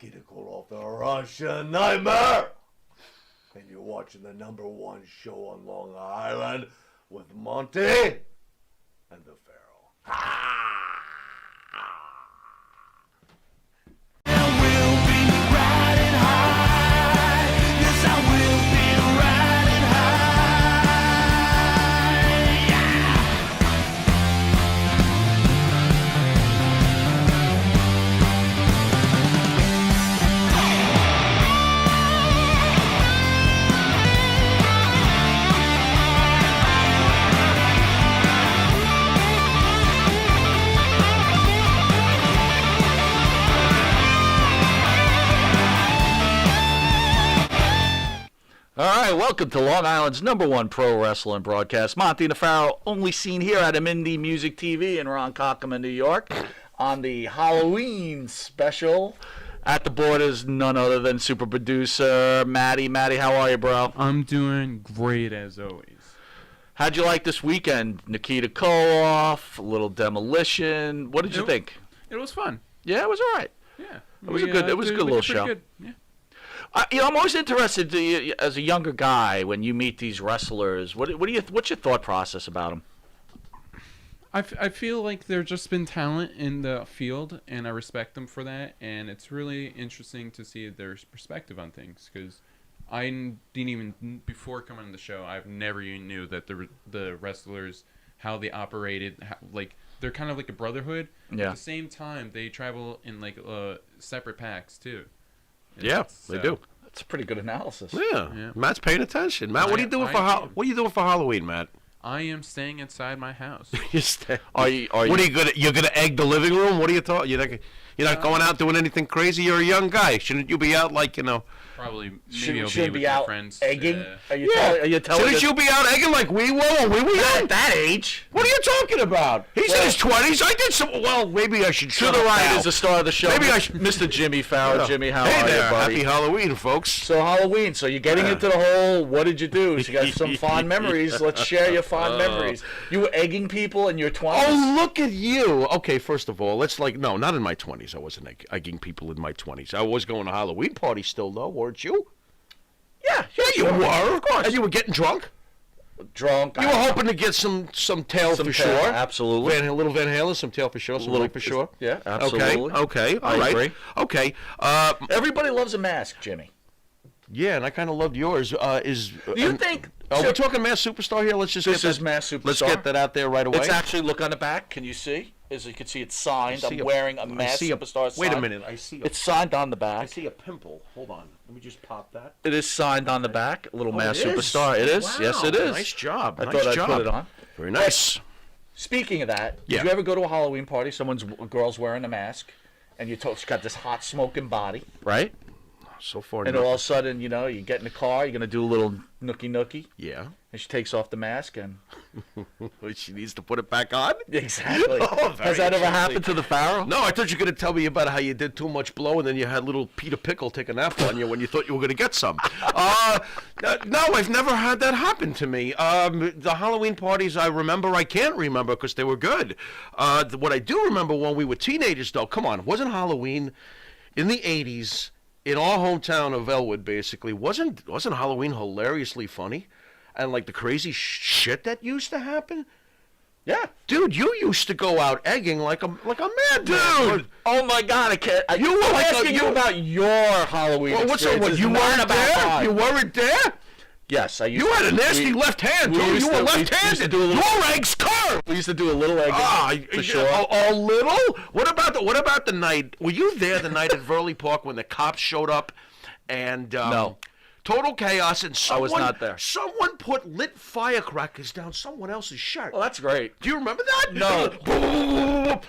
Nikita Koloff, the Russian Nightmare. And you're watching the #1 show on Long Island with Monte and the Pharaoh. All right, welcome to Long Island's #1 pro wrestling broadcast. Monte The Pharaoh, only seen here at Indie Music TV in Ronkonkoma, New York, on the Halloween special. At the board is none other than super producer Matty. Matty, how are you, bro? I'm doing great as always. How'd you like this weekend? Nikita Koloff, a little demolition. What did you think? It was fun. Yeah, it was all right. Yeah, It was a good little show. Good. Yeah. I'm always interested as a younger guy when you meet these wrestlers. What's your thought process about them? I feel like there's just been talent in the field, and I respect them for that. And it's really interesting to see their perspective on things, because I didn't even, before coming on the show, I've never even knew that the wrestlers, how they operated, like they're kind of like a brotherhood. Yeah. At the same time, they travel in like separate packs too. Yeah, they do. That's a pretty good analysis. Yeah. Matt's paying attention. Matt, what are you doing for Halloween, Matt? I am staying inside my house. Are you You're gonna egg the living room? What are you talking? You're not going out doing anything crazy. You're a young guy. Shouldn't you be out Probably maybe I'll should be be with out my friends. egging? Are you telling Shouldn't you be out egging like we were when we were Not young? at that age? What are you talking about? He's in his 20s. I did some. Well, maybe I should. To the right is the star of the show. Maybe I should. Mr. Jimmy Pharaoh. Jimmy, how Hey are there. you, buddy? Happy Halloween, folks. So Halloween. So you're getting into the whole. What did you do? So you got some fond memories. Let's share your fond memories. You were egging people in your 20s. Oh, look at you. Okay, first of all, no, not in my 20s. I wasn't egging people in my 20s. I was going to Halloween parties still, though, weren't you? Yeah, You were, of course. And you were getting drunk? Drunk. You were hoping to get some tail for sure. Absolutely. A little Van Halen, some tail for sure, some Mike for sure. Yeah, absolutely. Okay, all I right. agree. Okay. Everybody loves a mask, Jimmy. Yeah, and I kind of loved yours. Do you think... Are we talking Mass Superstar here? Let's just This is Mass Superstar. Let's get that out there right away. It's actually, look on the back. Can you see? As you can see, it's signed. I'm wearing a Mass Superstar sign. Wait a minute. It's signed on the back. I see a pimple. Hold on. Let me just pop that. It is signed on the back. A little Mass it is? Superstar. It is. Wow, Yes, it is. Nice job. I thought I'd put it on. Very nice. Speaking of that, Yeah. did you ever go to a Halloween party? A girl's wearing a mask, and she's got this hot smoking body, right? So far, And all of a sudden, you get in the car, you're going to do a little nookie. Yeah. And she takes off the mask and... She needs to put it back on? Exactly. Oh, Has that ever happened to the Pharaoh? No, I thought you were going to tell me about how you did too much blow and then you had little Peter Pickle take a nap on you when you thought you were going to get some. No, I've never had that happen to me. The Halloween parties I can't remember because they were good. What I do remember when we were teenagers, though, come on, wasn't Halloween in the 80s... in our hometown of Elwood, basically, wasn't Halloween hilariously funny? And, like, the crazy shit that used to happen? Yeah. Dude, you used to go out egging like a madman. Dude! Oh, my God, I can't... I'm asking you about your Halloween experience. You weren't there? You weren't there? Yes, I used You had a nasty left hand, too. You were left-handed. Your eggs curved. We used to do a little egging, for sure. A little? What about the night? Were you there the night at Verley Park when the cops showed up and no. Total chaos and I was not there. Someone put lit firecrackers down someone else's shirt. Oh, that's great. Do you remember that? No.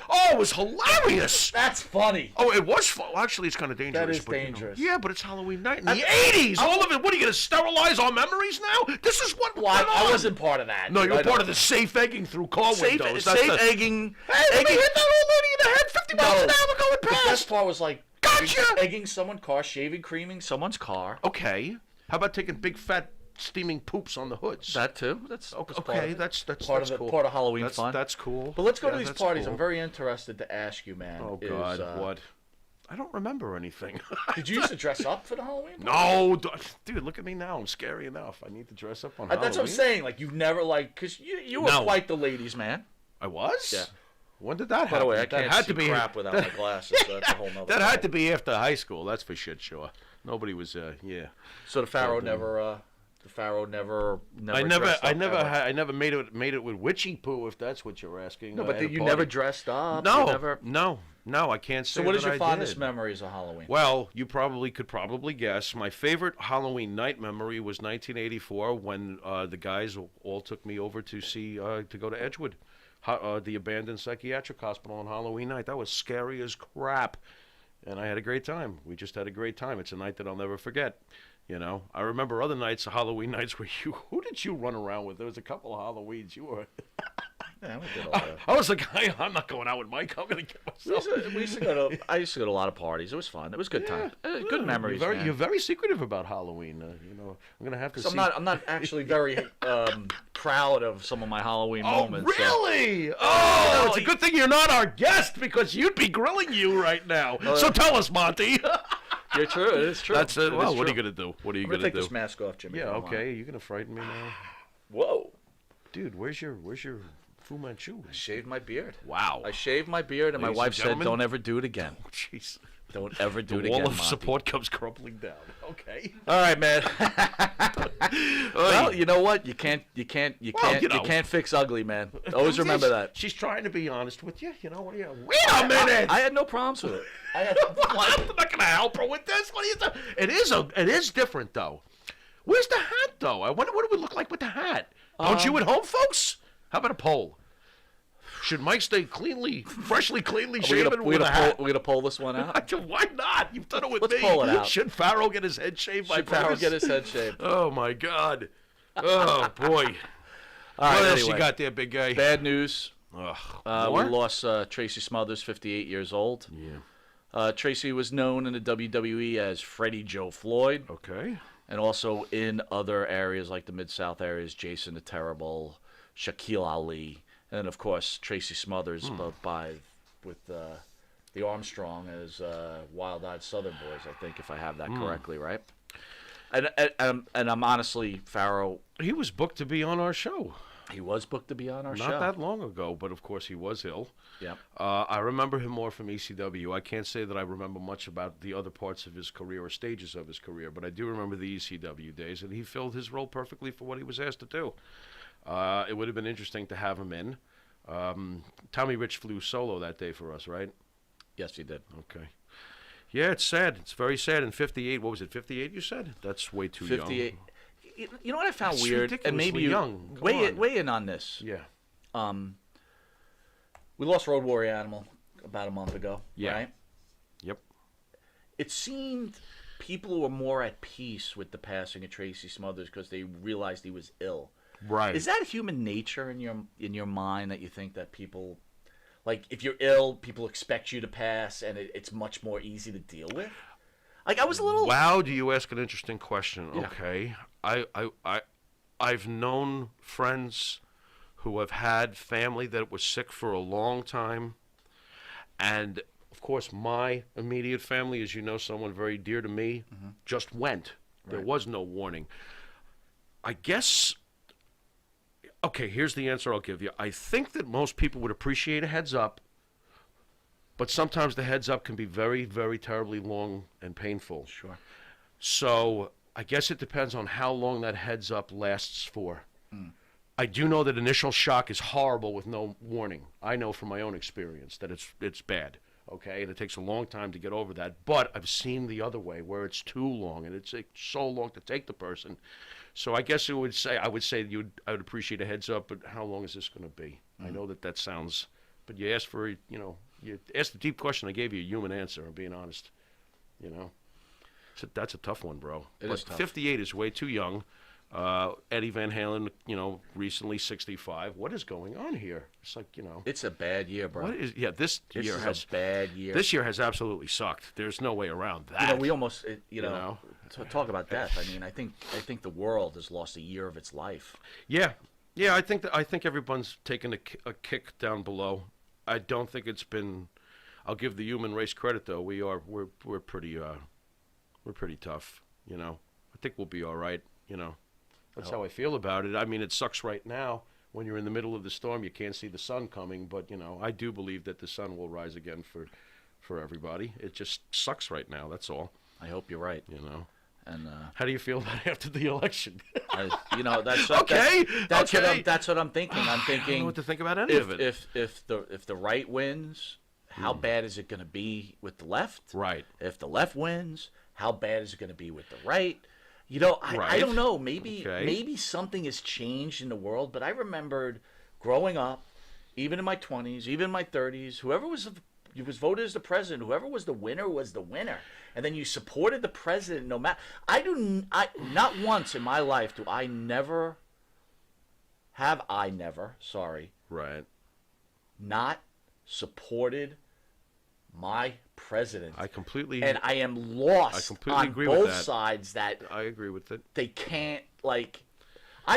Oh, it was hilarious. That's funny. Oh, it was fun. Actually, it's kind of dangerous. That is dangerous. Yeah, but it's Halloween night in the 80s. All of it. What, are you going to sterilize our memories now? This is what went on. I wasn't part of that. No, you were part of the safe egging through car windows. Safe egging. Hey, let me hit that old lady in the head 50 miles an hour going past. The best part was like... Gotcha! Egging someone's car, shaving, creaming someone's car. Okay. How about taking big fat steaming poops on the hoods? That too. That's okay. That's cool. Part of Halloween fun. That's cool. But let's go to these parties. Cool. I'm very interested to ask you, man. Oh God, what? I don't remember anything. Did you used to dress up for the Halloween? No, dude, look at me now. I'm scary enough. I need to dress up on Halloween. That's what I'm saying. Like, you've never, like, because you were No. quite the ladies' man. I was? Yeah. When did that happen? By the way, I that can't had see to be crap without my glasses, so that's a whole nother That had thing. to be after high school. That's for shit sure. Nobody was, yeah. So the Pharaoh never I dressed up ever. I never made it with witchy poo, if that's what you're asking. No, but at a you party. never dressed up. No, You never... no, I can't say. So what is that your I fondest did. memories of Halloween? Well, you could probably guess. My favorite Halloween night memory was 1984 when the guys all took me over to see to go to Edgewood, the abandoned psychiatric hospital on Halloween night. That was scary as crap, and I had a great time. We just had a great time. It's a night that I'll never forget. You know, I remember other nights, Halloween nights, where who did you run around with? There was a couple of Halloweens you were. Yeah, we did all that. I was the guy. I'm not going out with Mike. I'm gonna get myself. I used to go to a lot of parties. It was fun. It was a good time. Good memories. You're man. you're very secretive about Halloween. You know, I'm gonna have to. So see. I'm not actually very proud of some of my Halloween moments. so- Really? Oh, it's a good thing you're not our guest because you'd be grilling you right now. So tell us, Monty. You're true. It is true. That's It it. Well, is what are you true. gonna do? What are you I'm gonna take do? this mask off, Jimmy. Yeah. if you don't mind. Okay. You're gonna frighten me now, Whoa! dude. Where's your Fu Manchu? I shaved my beard. Wow. I shaved my beard, and my Ladies wife and said, gentlemen. "Don't ever do it again. Oh, jeez. Don't ever do The it wall again." of Monty. support comes crumbling down. Okay. All right, man. Well, you know what? You can't Well, you know. fix ugly, man. Always remember that. She's trying to be honest with you. You know what? Wait a minute. I had no problems with it. I'm not gonna help her with this. What are you doing? It is different though. Where's the hat though? I wonder what it would look like with the hat. Don't you at home, folks? How about a poll? Should Mike stay freshly shaven with a hat? We're gonna pull this one out. Why not? You've done it with Let's me. pull it out. Should Pharaoh get his head shaved by Should Pharaoh purpose? get his head shaved? Oh my God. Oh boy. All What right, else anyway. you got there, big guy? Bad news. Ugh. We More? lost Tracy Smothers, 58 years old. Yeah. Tracy was known in the WWE as Freddie Joe Floyd, Okay. and also in other areas like the Mid-South areas, Jason the Terrible, Shaquille Ali, and of course Tracy Smothers with the Armstrong as Wild-Eyed Southern Boys, I think, if I have that correctly, right? And I'm honestly, Pharaoh, He was booked to be on our show. he was booked to be on our show. Not that long ago, but of course he was ill. Yeah. I remember him more from ECW. I can't say that I remember much about the other parts of his career or stages of his career, but I do remember the ECW days, and he filled his role perfectly for what he was asked to do. It would have been interesting to have him in. Tommy Rich flew solo that day for us, right? Yes, he did. Okay. Yeah, it's sad. It's very sad. In 58, what was it, 58 you said? That's way too 58. young. You know what I found That's weird, and maybe ridiculously you young. Come weigh on. weigh in on this. Yeah. We lost Road Warrior Animal about a month ago. Yeah. Right? Yep. It seemed people were more at peace with the passing of Tracy Smothers because they realized he was ill. Right. Is that human nature in your mind that you think that people, like, if you're ill, people expect you to pass, and it's much more easy to deal with? Like, I was a little. Wow, do you ask an interesting question? Yeah. Okay. I've known friends who have had family that was sick for a long time. And, of course, my immediate family, as you know, someone very dear to me, just went. There Right. was no warning. I guess, okay, here's the answer I'll give you. I think that most people would appreciate a heads up, but sometimes the heads up can be very, very terribly long and painful. Sure. So I guess it depends on how long that heads up lasts for. I do know that initial shock is horrible with no warning. I know from my own experience that it's bad, okay? And it takes a long time to get over that. But I've seen the other way where it's too long and it's so long to take the person. So I guess I would say I would appreciate a heads up, but how long is this going to be? I know that sounds, but you asked for, you asked the deep question. I gave you a human answer. I'm being honest, So that's a tough one, bro. It is tough. 58 is way too young. Eddie Van Halen, recently 65. What is going on here? It's like, It's a bad year, bro. what is? Yeah, this This year is has a bad year. this year has absolutely sucked. There's no way around that. we almost, know? talk about death. I mean, I think the world has lost a year of its life. Yeah. I think everyone's taken a kick down below. I don't think it's been. I'll give the human race credit though. We're pretty tough. You know, I think we'll be all right. You know, that's how I feel about it. I mean, it sucks right now when you're in the middle of the storm. You can't see the sun coming, but you know, I do believe that the sun will rise again for everybody. It just sucks right now. That's all. I hope you're right. You know. And how do you feel about after the election? That's okay. That's what I'm thinking. I'm thinking I don't know what to think about any of it. If the right wins, how bad is it going to be with the left? Right. If the left wins, how bad is it going to be with the right? You know, I don't know. Maybe something has changed in the world, but I remembered growing up, even in my 20s, even in my 30s, whoever was voted as the president, whoever was the winner was the winner. And then you supported the president no matter. Not once in my life do I never, Right. not supported my president. I completely. And I am lost I completely on agree both with that. sides that I agree with it. they can't, like,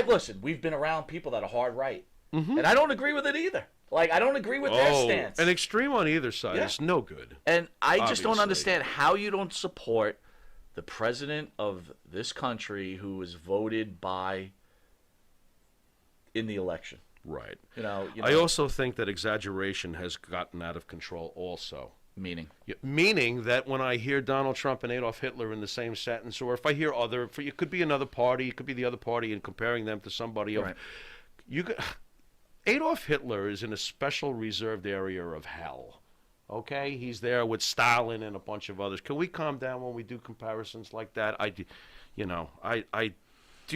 listen, we've been around people that are hard right. Mm-hmm. And I don't agree with it either. Like, I don't agree with their stance. An extreme on either side is no good. And I just don't Obviously. understand how you don't support the president of this country who was voted by in the election. Right. You know, I also think that exaggeration has gotten out of control also. meaning. Yeah, meaning that when I hear Donald Trump and Adolf Hitler in the same sentence, or if I hear it could be another party, it could be the other party, and comparing them to somebody else. Right. Adolf Hitler is in a special reserved area of hell. Okay, he's there with Stalin and a bunch of others. Can we calm down when we do comparisons like that? I do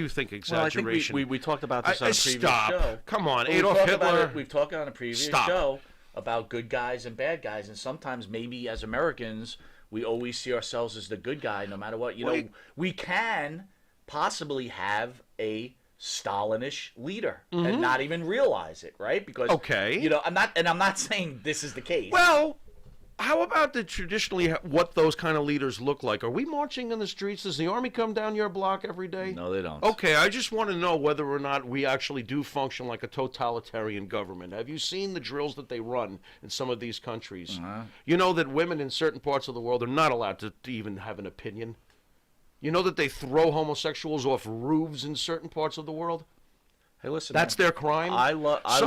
think exaggeration. Well, I think we talked about this on a previous stop. show. Come on, Well, Adolf Hitler. We've talked on a previous show about good guys and bad guys, and sometimes maybe as Americans we always see ourselves as the good guy, no matter what. You know, we can possibly have a Stalinish leader and not even realize it, right? Because you know, I'm not saying this is the case. Well, how about traditionally what those kind of leaders look like? Are we marching in the streets? Does the army come down your block every day? No, they don't. Okay, I just want to know whether or not we actually do function like a totalitarian government. Have you seen the drills that they run in some of these countries? You know that women in certain parts of the world are not allowed to even have an opinion. You know that they throw homosexuals off roofs in certain parts of the world? Hey, listen. That's their crime. I love this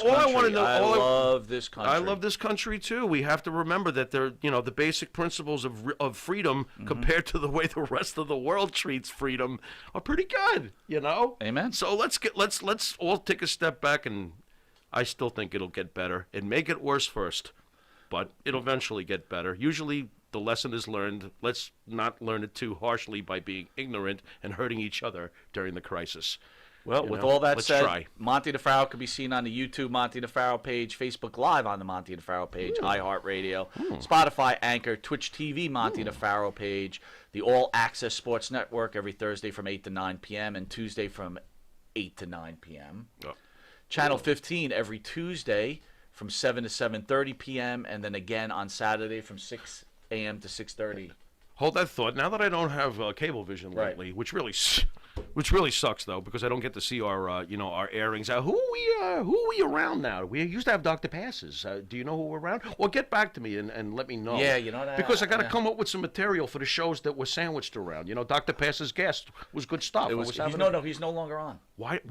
country. I love this country. I love this country too. We have to remember that the basic principles of freedom compared to the way the rest of the world treats freedom are pretty good. You know. Amen. So let's all take a step back, and I still think it'll get better. It may get worse first, but it'll eventually get better. Usually the lesson is learned. Let's not learn it too harshly by being ignorant and hurting each other during the crisis. Well, with all that said, Monte The Pharaoh can be seen on the YouTube Monte The Pharaoh page, Facebook Live on the Monte The Pharaoh page, iHeartRadio, Spotify, Anchor, Twitch TV Monte The Pharaoh page, the All Access Sports Network every Thursday from 8 to 9 p.m. and Tuesday from 8 to 9 p.m. Channel 15 every Tuesday from 7 to 7:30 p.m. and then again on Saturday from 6 a.m. to 6:30. Hold that thought. Now that I don't have Cablevision lately, which really sucks though, because I don't get to see our airings. Who are we around now? We used to have Dr. Passes. Do you know who we're around? Well, get back to me and let me know. Yeah, you know that. Because I got to come up with some material for the shows that were sandwiched around. You know, Dr. Pass's guest was good stuff. He's no longer on. Why?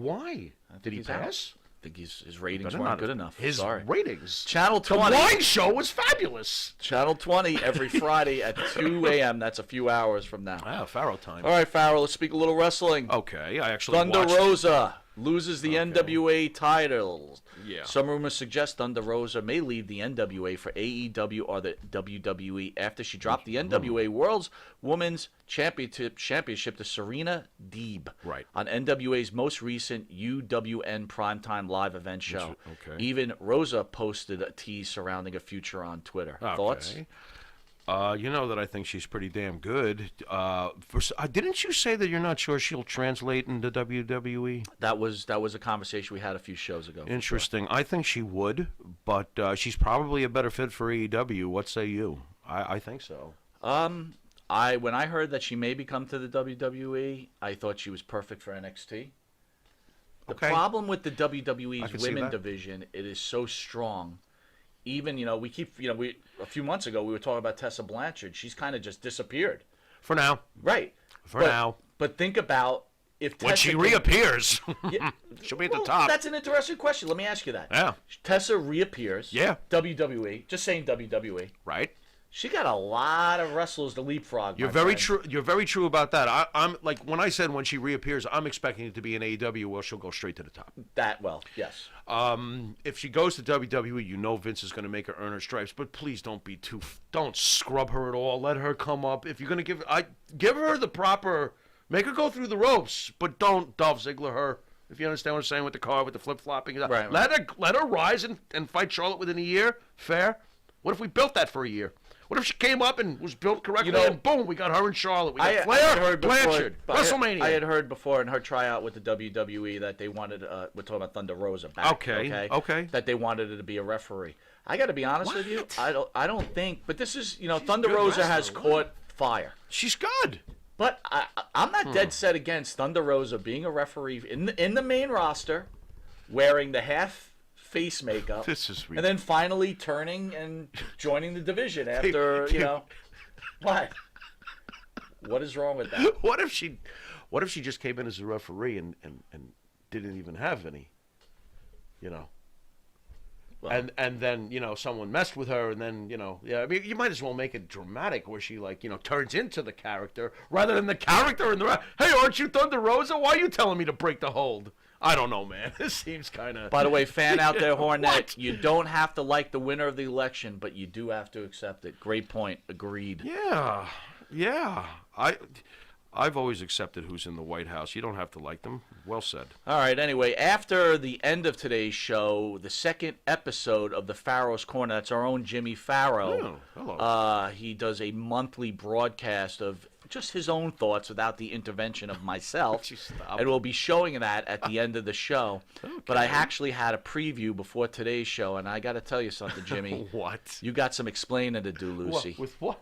Did he pass? I think his ratings weren't good enough. His ratings. Channel 20. The wine show was fabulous. Channel 20 every Friday at 2 a.m. That's a few hours from now. Ah, Pharaoh time. All right, Pharaoh, let's speak a little wrestling. Okay, I actually Thunder Rosa loses the NWA title. Yeah. Some rumors suggest Thunder Rosa may leave the NWA for AEW or the WWE after she dropped the NWA World's Women's Championship to Serena Deeb on NWA's most recent UWN Primetime Live event show. Okay. Even Rosa posted a tease surrounding a future on Twitter. Thoughts? You know that I think she's pretty damn good. Didn't you say that you're not sure she'll translate into WWE? That was a conversation we had a few shows ago. Interesting. I think she would, but she's probably a better fit for AEW. What say you? I think so. When I heard that she may come to the WWE, I thought she was perfect for NXT. The problem with the WWE's women division, it is so strong. even, we a few months ago we were talking about Tessa Blanchard. She's kind of just disappeared. For now. Right. For now. But think about if When Tessa she reappears, Yeah, she'll be at the top. That's an interesting question. Let me ask you that. Yeah. Tessa reappears. Yeah. WWE. Just saying WWE. Right. She got a lot of wrestlers to leapfrog. You're very true. You're very true about that. I'm like when I said when she reappears, I'm expecting it to be an AEW where she'll go straight to the top. Yes. If she goes to WWE, you know Vince is going to make her earn her stripes. But please don't don't scrub her at all. Let her come up. If you're going to give her the proper, make her go through the ropes, but don't Dolph Ziggler her. If you understand what I'm saying with the car, with the flip flopping, right. Let her rise and fight Charlotte within a year. Fair. What if we built that for a year? What if she came up and was built correctly and boom, we got her in Charlotte. We got Flair, Blanchard, WrestleMania. I had heard before in her tryout with the WWE that they wanted, we're talking about Thunder Rosa back. Okay. That they wanted her to be a referee. I got to be honest with you. I don't think, but this is, Thunder Rosa has caught fire. She's good. But I'm not dead set against Thunder Rosa being a referee in the main roster, wearing the half face makeup, This is and then finally turning and joining the division after what? What is wrong with that? What if she just came in as a referee and didn't even have any, Well, and then someone messed with her and then I mean you might as well make it dramatic where she turns into the character rather than the character in the hey, aren't you Thunder Rosa? Why are you telling me to break the hold? I don't know, man. This seems kind of. By the way, fan out there, Hornet, you don't have to like the winner of the election, but you do have to accept it. Great point. Agreed. Yeah. I've always accepted who's in the White House. You don't have to like them. Well said. All right. Anyway, after the end of today's show, the second episode of the Pharaoh's Corner, that's our own Jimmy Pharaoh. Oh, hello. He does a monthly broadcast of just his own thoughts without the intervention of myself. And we'll be showing that at the end of the show. Okay. But I actually had a preview before today's show, and I got to tell you something, Jimmy. What? You got some explaining to do, Lucy. With what?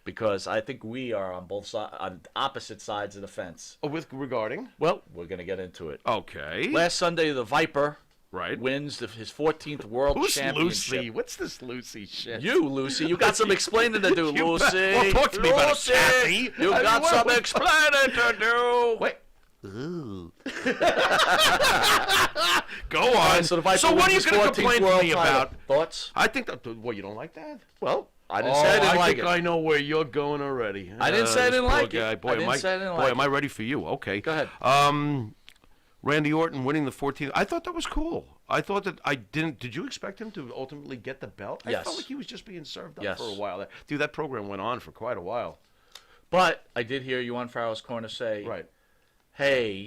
Because I think we are on both sides, on opposite sides of the fence. Oh, regarding? Well, we're going to get into it. Okay. Last Sunday, the Viper right. wins his 14th World Championship. Lucy? What's this Lucy shit? You, Lucy. You got some explaining to do, Lucy. Well, talk to me about it, Kathy. You got some explaining to do. Wait. Ooh. Go on. Right, so what are you going to complain to me about? Thoughts? I think that. Well, you don't like that? Well, I didn't say I didn't like it. I know where you're going already. I didn't say I didn't like guy. it. Boy, I didn't say I didn't like it. am I ready for you? Okay. Go ahead. Randy Orton winning the 14th. I thought that was cool. I thought that I didn't. Did you expect him to ultimately get the belt? Yes. I felt like he was just being served up for a while. Dude, that program went on for quite a while. But I did hear you on Pharaoh's Corner say, right. Hey,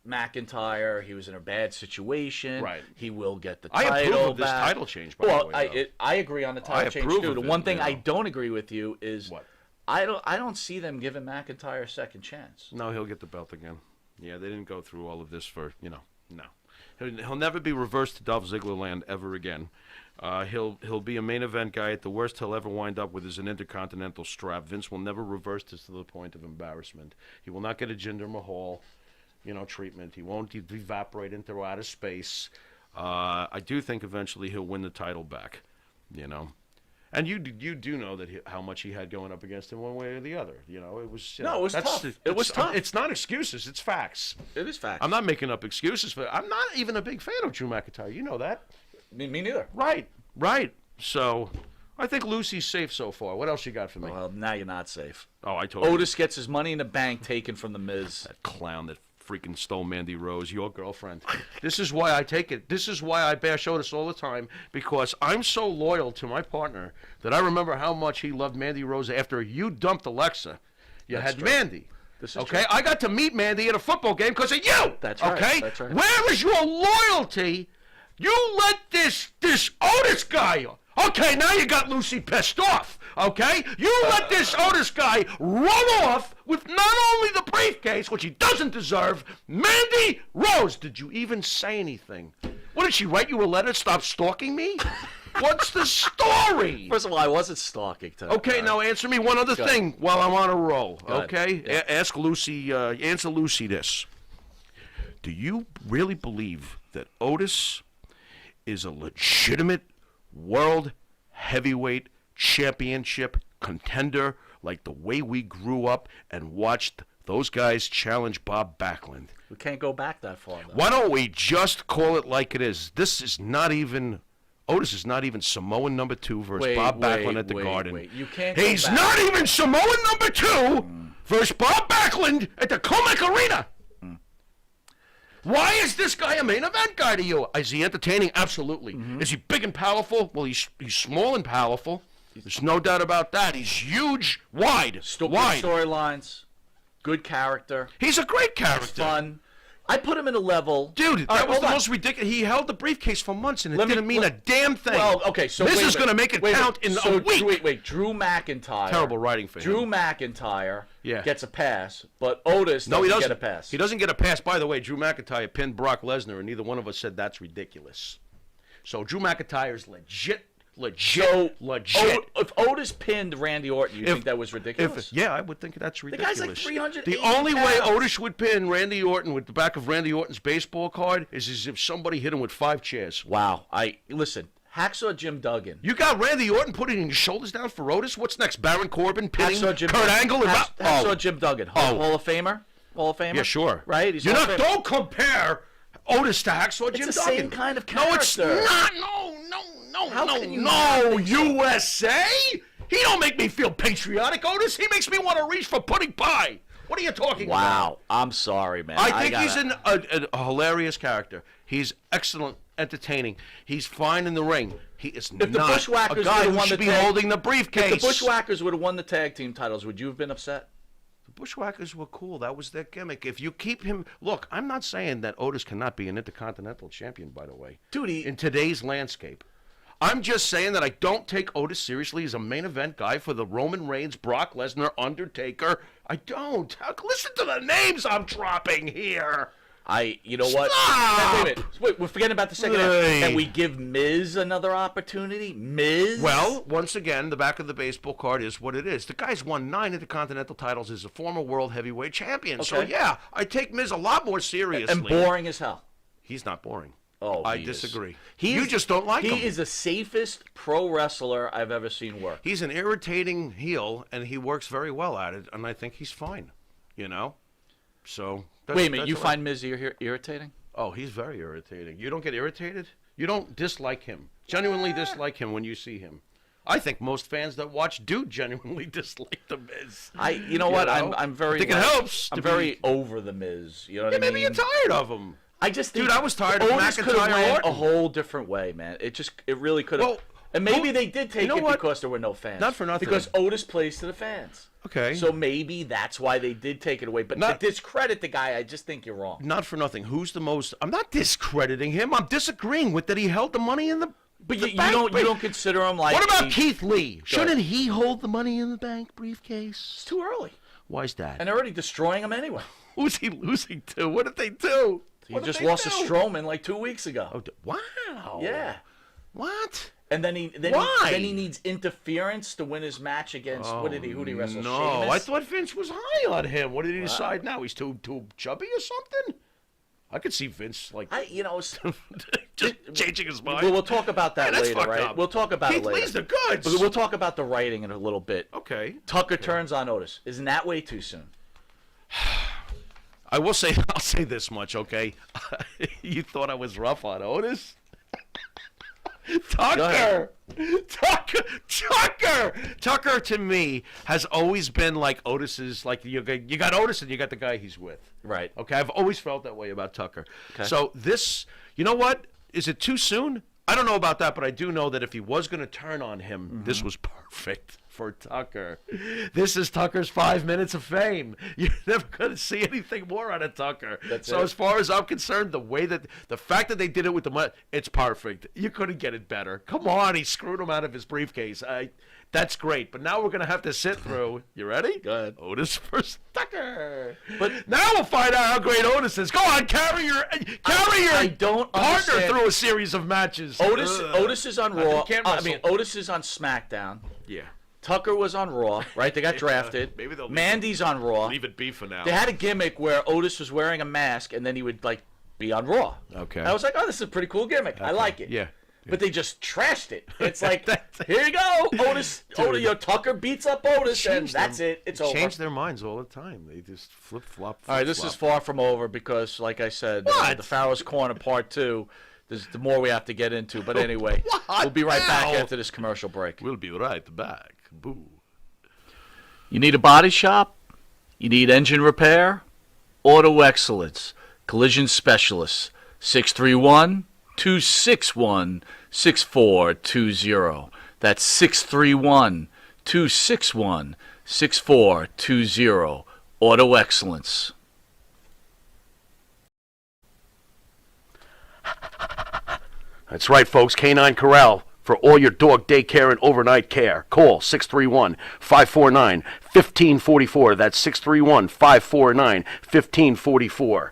McIntyre, he was in a bad situation. Right. He will get the I title approve of this back. title change, by the way. I agree on the title change approve too. of The it, one thing I don't agree with you is what? I don't see them giving McIntyre a second chance. No, he'll get the belt again. Yeah, they didn't go through all of this for no. He'll never be reversed to Dolph Ziggler land ever again. He'll be a main event guy. At the worst he'll ever wind up with is an intercontinental strap. Vince will never reverse this to the point of embarrassment. He will not get a Jinder Mahal, treatment. He won't evaporate into outer space. I do think eventually he'll win the title back. And you do know that how much he had going up against him one way or the other. It was it was tough. It was tough. It's not excuses. It's facts. It is facts. I'm not making up excuses, but I'm not even a big fan of Drew McIntyre. You know that. Me neither. Right. So I think Lucy's safe so far. What else you got for me? Well, now you're not safe. Oh, I told you. Otis gets his money in the bank taken from the Miz. That clown that freaking stole Mandy Rose, your girlfriend. This is why I take it. This is why I bash Otis all the time, because I'm so loyal to my partner that I remember how much he loved Mandy Rose after you dumped Alexa. That's had true. Mandy. This is okay? true. I got to meet Mandy at a football game because of you. That's right. Okay? That's right. Where is your loyalty? You let this Otis guy. Okay, now you got Lucy pissed off. Okay? You let this Otis guy run off with not only the briefcase, which he doesn't deserve, Mandy Rose. Did you even say anything? What, did she write you a letter? Stop stalking me? What's the story? First of all, I wasn't stalking today. Okay, now answer me one other thing while I'm on a roll. Okay? Yeah. Ask Lucy, answer Lucy this. Do you really believe that Otis is a legitimate world heavyweight championship contender, like the way we grew up and watched those guys challenge Bob Backlund. We can't go back that far, though. Why don't we just call it like it is? This is not even... Otis is not even Samoan number 2 versus Bob Backlund at the Garden. You can't He's go back. not even Samoan number 2 versus Bob Backlund at the Comac Arena. Why is this guy a main event guy to you? Is he entertaining? Absolutely. Is he big and powerful? Well, he's small and powerful. There's no doubt about that. He's huge, wide. Good wide. storylines, good character. He's a great character. Fun. I put him in a level. Dude, All that right, was hold the on. most ridiculous. He held the briefcase for months, and it Let me- didn't mean a damn thing. Well, okay, so this wait a is going to minute. make it Wait a count minute. in a week. Wait. Drew McIntyre. Terrible writing for Drew him. McIntyre Yeah. gets a pass, but Otis No, he doesn't doesn't get a pass. He doesn't get a pass. By the way, Drew McIntyre pinned Brock Lesnar, and neither one of us said that's ridiculous. So Drew McIntyre's legit. If Otis pinned Randy Orton, you think that was ridiculous? Yeah, I would think that's ridiculous. guy's like 380 The only way pounds. Otis would pin Randy Orton with the back of Randy Orton's baseball card is as if somebody hit him with 5 chairs. Wow. Listen, Hacksaw Jim Duggan. You got Randy Orton putting his shoulders down for Otis? What's next? Baron Corbin pinning Hacksaw Jim Kurt Angle? And Hacksaw Jim Duggan. Hall of Famer? Hall of Famer? Yeah, sure. Right? He's You're Hall not. of Famer. Don't compare Otis to Hacksaw Jim It's the Duggan. same kind of No, it's character. not. How can you not think so? USA. He don't make me feel patriotic, Otis. He makes me want to reach for pudding pie. What are you talking about? Wow. I'm sorry, man. I think he's a hilarious character. He's excellent, entertaining. He's fine in the ring. He is the not Bushwhackers a guy would've who won should the be tag- holding the briefcase. If the Bushwhackers would have won the tag team titles, would you have been upset? The Bushwhackers were cool. That was their gimmick. If you keep him... Look, I'm not saying that Otis cannot be an Intercontinental Champion, by the way. Dude, in today's landscape. I'm just saying that I don't take Otis seriously as a main event guy for the Roman Reigns, Brock Lesnar, Undertaker. I don't. Listen to the names I'm dropping here. You know what? Stop! Wait, we're forgetting about the second Hey. half. Can we give Miz another opportunity? Miz? Well, once again, the back of the baseball card is what it is. The guy's won 9 Intercontinental titles as a former World Heavyweight Champion. So, Okay. yeah, I take Miz a lot more seriously. and boring as hell. He's not boring. Oh, I he disagree. Is. He You is- just don't like him. He is the safest pro wrestler I've ever seen work. He's an irritating heel, and he works very well at it, and I think he's fine, you know? So... Wait a minute, that's you what find Miz irritating? Oh, he's very irritating. You don't get irritated? You don't dislike him. Genuinely dislike him when you see him. I think most fans that watch do genuinely dislike the Miz. You know what? know? I'm very. I think it helps I'm to very be- over the Miz. You know what Yeah, I mean? maybe you're tired of him. I just think Dude, I was tired of Otis could have McIntyre went Orton. a whole different way, man. It really could have. Well, and maybe who- they did take you know it what? because there were no fans. Not for nothing. Because Otis plays to the fans. Okay. So maybe that's why they did take it away. But Not- to discredit the guy, I just think you're wrong. Not for nothing. Who's the most... I'm not discrediting him. I'm disagreeing with that he held the money in the... But the you bank don't brief- consider him like. What about a- Keith Lee? Go Shouldn't ahead. he hold the money in the bank briefcase? It's too early, Why's that? and they're already destroying him anyway. Who's he losing to? What did they do? He What did just they lost do? to Strowman like 2 weeks ago. Oh, wow. Yeah. What? And then he Why? needs interference to win his match against who did he wrestle? No, Sheamus? I thought Vince was high on him. What did he decide now? He's too chubby or something? I could see Vince like just changing his mind. We'll talk about that Hey, that's later, fucked right? up. We'll talk about Keith it later. Lee's the goods. But we'll talk about the writing in a little bit. Okay. Tucker turns on Otis. Isn't that way too soon? I will say, I'll say this much, okay? You thought I was rough on Otis? Tucker to me has always been like Otis's, like you got Otis and you got the guy he's with. Right. Okay, I've always felt that way about Tucker. Okay. So this, you know what? Is it too soon? I don't know about that, but I do know that if he was going to turn on him, this was perfect for Tucker. This is Tucker's 5 minutes of fame. You're never going to see anything more out of Tucker. That's so it. as far as I'm concerned, the fact that they did it with the money, it's perfect. You couldn't get it better. Come on, he screwed him out of his briefcase. That's great. But now we're going to have to sit through. You ready? Go ahead. Otis versus Tucker. But Now we'll find out how great Otis is. Go on, carry your I don't partner understand. through a series of matches. Otis is on Raw. can't I wrestle. mean, Otis is on SmackDown. Yeah. Tucker was on Raw, right? They got drafted. maybe they'll leave Mandy's on Raw. Leave it be for now. They had a gimmick where Otis was wearing a mask, and then he would like be on Raw. Okay. And I was like, oh, this is a pretty cool gimmick. I like it. Yeah. But they just trashed it. It's like, here you go, Otis. Tucker beats up Otis, and that's it. It's over. Change their minds all the time. They just flip-flop. All right, this is far from over because, like I said, the Pharaoh's Corner Part 2, the more we have to get into. But anyway, we'll be right back after this commercial break. We'll be right back. Boo. You need a body shop? You need engine repair? Auto Excellence. Collision Specialists. 631-261-6420. That's 631-261-6420. Auto Excellence. That's right, folks. Canine Corral for all your dog daycare and overnight care. Call 631-549-1544. That's 631-549-1544.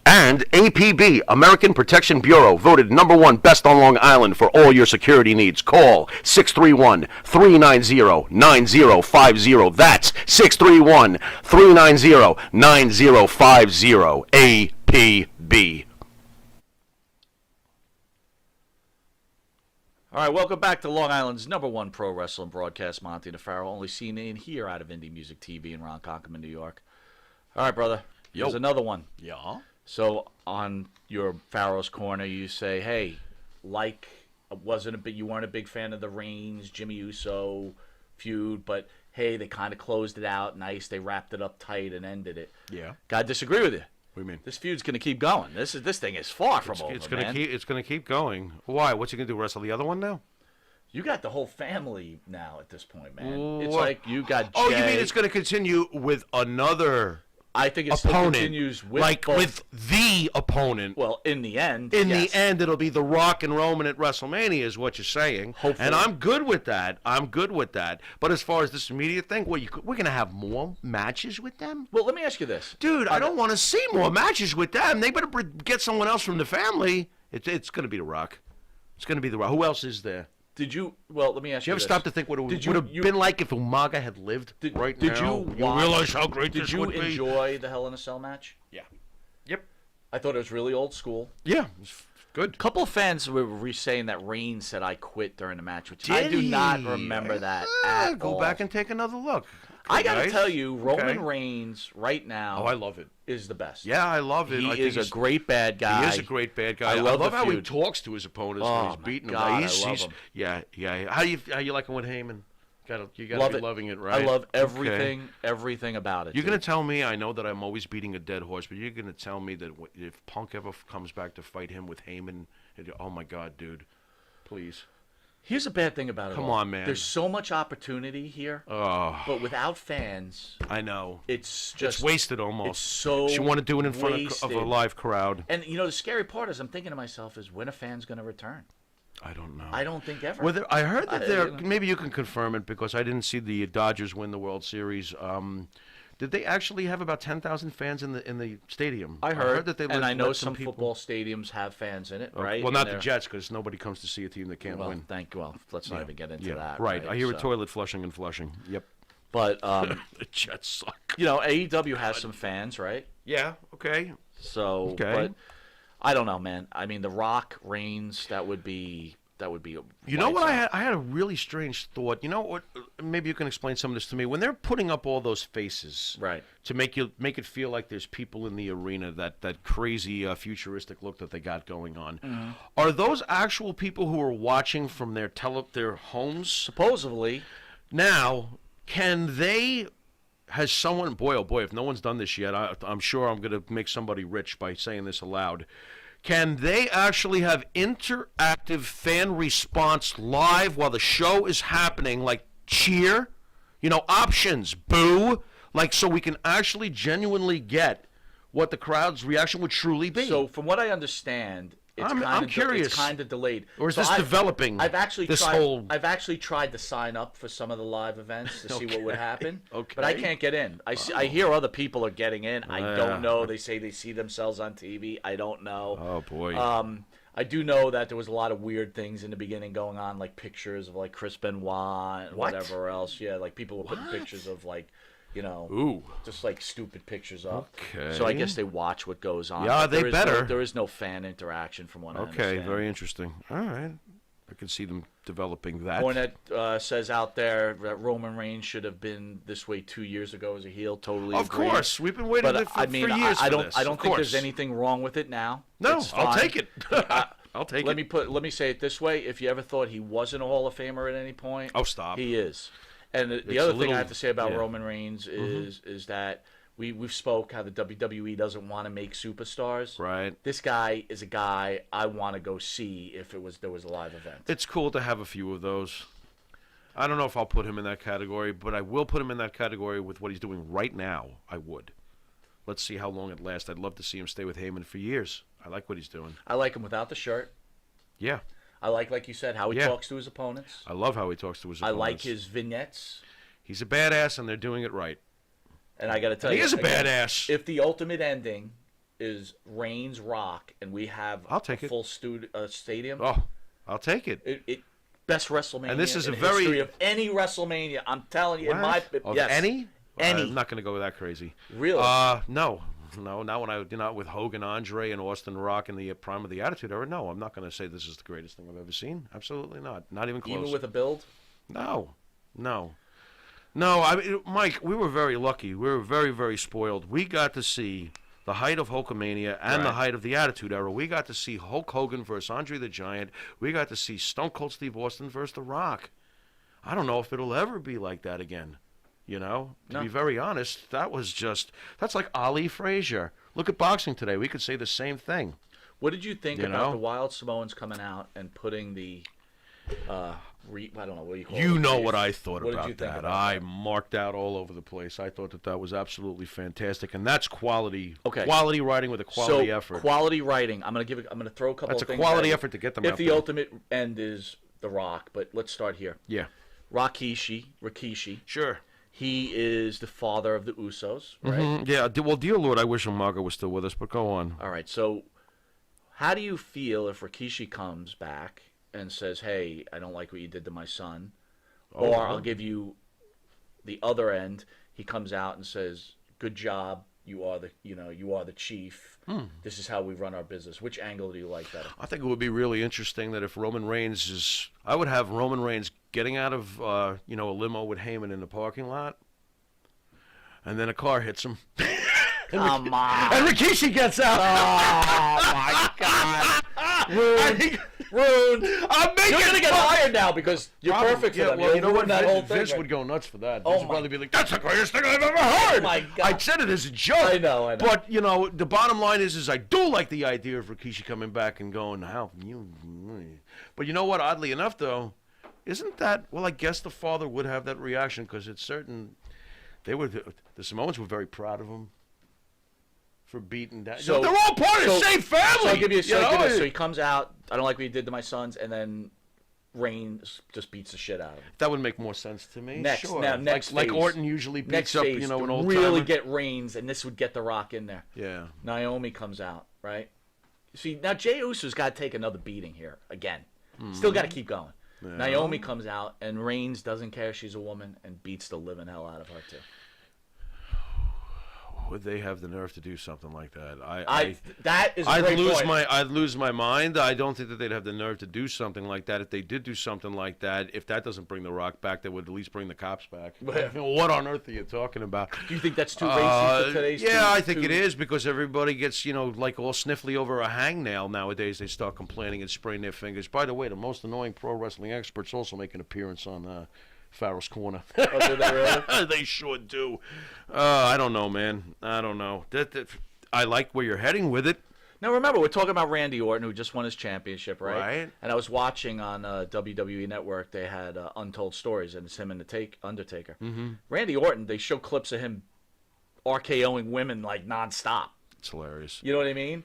And APB, American Protection Bureau, voted #1 best on Long Island for all your security needs. Call 631-390-9050. That's 631-390-9050. APB. All right, welcome back to Long Island's #1 pro wrestling broadcast, Monte The Pharaoh, only seen in here out of Indie Music TV in Ronkonkoma, New York. All right, brother, here's another one. Yeah. So on your Pharaoh's Corner, you say, "Hey, you weren't a big fan of the Reigns Jimmy Uso feud, but hey, they kind of closed it out nice. They wrapped it up tight and ended it." Yeah. Gotta disagree with you. What do you mean? This feud's gonna keep going. This thing is far from over, It's gonna man. keep. It's gonna keep going. Why? What's he gonna do? Wrestle the other one now? You got the whole family now at this point, man. It's What? like you got Jay. Oh, you mean it's gonna continue with another I think it still opponent, continues with like both. with the opponent. Well, in the end, In yes. the end, it'll be The Rock and Roman at WrestleMania, is what you're saying. Hopefully. And I'm good with that. But as far as this immediate thing, we're gonna have more matches with them, Well, let me ask you this. dude. I don't want to see more matches with them. They better get someone else from the family. It's gonna be The Rock. It's gonna be The Rock. Who else is there? Well, let me ask Do you you ever this. stop to think what it would Did have you- been like if Umaga had lived right did now? you watch- realize how great Did this you would be? enjoy the Hell in a Cell match? Yeah. Yep. I thought it was really old school. Yeah. It's good. A couple of fans were saying that Reigns said I quit during the match, which I do not remember that at Go all. back and take another look. I got to guys. tell you, Roman Okay. Reigns right now Oh, I love it. is the best. Yeah, I love it. He I think is a he's- great bad guy. He is a great bad guy. I love the how he feud. talks to his opponents Oh, when he's my beating God, them. I love him. Yeah. How you liking with Heyman? You gotta Love be it. loving it, right? I love Okay. everything about it. You're dude. gonna tell me? I know that I'm always beating a dead horse, but you're gonna tell me that if Punk ever comes back to fight him with Heyman, oh my God, dude, please. Here's a bad thing about it. Come all. on, man. There's so much opportunity here, Oh, but without fans, I know. it's just It's wasted almost. It's so She want to do it in front of wasted. a live crowd. And the scary part is I'm thinking to myself is when a fan's going to return? I don't know. I don't think ever. Well, I heard that I- maybe you can confirm it because I didn't see the Dodgers win the World Series. Did they actually have about 10,000 fans in the stadium? I heard that they and I know let some people. football stadiums have fans in it, right? Well, And not the they're- Jets because nobody comes to see a team that can't win. let's not even get into that. Right. I hear So- a toilet flushing and flushing. Yep. But The Jets suck. AEW has some fans, right? Yeah. Okay. So, Okay. but I don't know, man. I mean, The Rock, Reigns, that would be. You know what? lights out. I had a really strange thought. You know what? Maybe you can explain some of this to me. When they're putting up all those faces, Right. to make it feel like there's people in the arena, that crazy futuristic look that they got going on, Mm-hmm. are those actual people who are watching from their homes? Supposedly, Now, can they? Has someone? Boy, oh boy! If no one's done this yet, I'm sure I'm going to make somebody rich by saying this aloud. Can they actually have interactive fan response live while the show is happening, like cheer, options, boo, like so we can actually genuinely get what the crowd's reaction would truly be? so from what I understand, it's I'm curious. It's kind of delayed. Or is So this developing, I've actually this tried. whole- I've actually tried to sign up for some of the live events to see what would happen. Okay. But I can't get in. I hear other people are getting in. I Yeah. don't know. They say they see themselves on TV. I don't know. Oh boy. I do know that there was a lot of weird things in the beginning going on, like pictures of like Chris Benoit and What? whatever else. Yeah, like people were putting pictures of like, Ooh. just like stupid pictures up. Okay. So I guess they watch what goes on. Yeah, but they there is better. there is no fan interaction from what I Okay, understand. very interesting. All right. I can see them developing that. Cornette says out there that Roman Reigns should have been this way 2 years ago as a heel. Totally Of agree. course. We've been waiting But for, I mean, for years I for don't this. I don't Of think there's course. anything wrong with it now. No, It's I'll fine. take it. I'll take Let it. me say it this way: if you ever thought he wasn't a Hall of Famer at any point, Oh, stop. he is. And the It's other a thing little- I have to say about yeah. Roman Reigns is that we've spoke how the WWE doesn't want to make superstars. Right. This guy is a guy I want to go see if there was a live event. It's cool to have a few of those. I don't know if I'll put him in that category, but I will put him in that category with what he's doing right now. I would. Let's see how long it lasts. I'd love to see him stay with Heyman for years. I like what he's doing. I like him without the shirt. Yeah. I like you said, how he Yeah. talks to his opponents. I love how he talks to his I opponents. like his vignettes. He's a badass, and they're doing it right. And I got to tell He you, is a again, badass. If the ultimate ending is Reigns Rock and we have I'll take a it. full stadium, Oh, I'll take it. it best WrestleMania And this is in a the very- history of any WrestleMania. I'm telling you, in my Of yes, any? Any. I'm not going to go that crazy. Really? No, not when not with Hogan, Andre, and Austin Rock in the prime of the Attitude Era. No, I'm not going to say this is the greatest thing I've ever seen. Absolutely not. Not even close. even with a build. No. I mean, Mike, we were very lucky. We were very, very spoiled. We got to see the height of Hulkamania and the Right. height of the Attitude Era. We got to see Hulk Hogan versus Andre the Giant. We got to see Stone Cold Steve Austin versus The Rock. I don't know if it'll ever be like that again. You know, to No. be very honest, that's like Ali Frazier. Look at boxing today. We could say the same thing. What did you think You about know? the Wild Samoans coming out and putting the I don't know what you call it. You know Reef? what I thought What did about you think that. about I that? marked out all over the place. I thought that was absolutely fantastic, and that's quality. Okay. Quality writing with a quality so, effort. Quality writing. I'm gonna throw a couple That's of a things quality at you. effort to get them If out the there. ultimate end is The Rock, but let's start here. Yeah. Rikishi. Sure. He is the father of the Usos, right? Yeah. Well, dear Lord, I wish Umaga was still with us, but go on. All right. So, how do you feel if Rikishi comes back and says, "Hey, I don't like what you did to my son," or I'll give you the other end? He comes out and says, "Good job. You are the chief. This is how we run our business." Which angle do you like better? I think it would be really interesting that if Roman Reigns is, I would have Roman Reigns getting out of, a limo with Heyman in the parking lot, and then a car hits him. Come on. And Rikishi gets out. Oh my God. Ruined. I'm making You're gonna get hired now because you're Probably. perfect for Yeah, them. well, you know what? that whole thing. Vince right? would go nuts for that. Oh Vince would my- probably be like, "That's the greatest thing I've ever heard." Oh my God. I said it as a joke. I know. But the bottom line is I do like the idea of Rikishi coming back and going, "How you?" But you know what? Oddly enough, though, isn't that? Well, I guess the father would have that reaction because it's certain. The Samoans were very proud of him for beating that. So- They're all part of the same family. So I'll give you. you know? So he comes out. I don't like what you did to my sons, and then Reigns just beats the shit out of him. That would make more sense to me. Next, sure. now, next like phase. Orton usually beats Next up, phase, an to old really timer. get Reigns, and this would get The Rock in there. Yeah. Naomi comes out, right? See, now Jey Uso's got to take another beating here again. Still got to keep going. Yeah. Naomi comes out, and Reigns doesn't care she's a woman and beats the living hell out of her too. Would they have the nerve to do something like that? That is a great point. I'd lose my mind. I don't think that they'd have the nerve to do something like that. If they did do something like that, if that doesn't bring The Rock back, that would at least bring the cops back. What on earth are you talking about? Do you think that's too racy for today's? Yeah, I think it is because everybody gets, like all sniffly over a hangnail nowadays. They start complaining and spraying their fingers. By the way, the most annoying pro wrestling experts also make an appearance on Pharaoh's Corner. Oh, do they really? They sure do. I don't know, man. I don't know. I like where you're heading with it. Now remember, we're talking about Randy Orton, who just won his championship, right? Right. And I was watching on WWE Network. They had Untold Stories, and it's him and the Undertaker. Mm-hmm. Randy Orton. They show clips of him RKOing women like nonstop. It's hilarious. You know what I mean?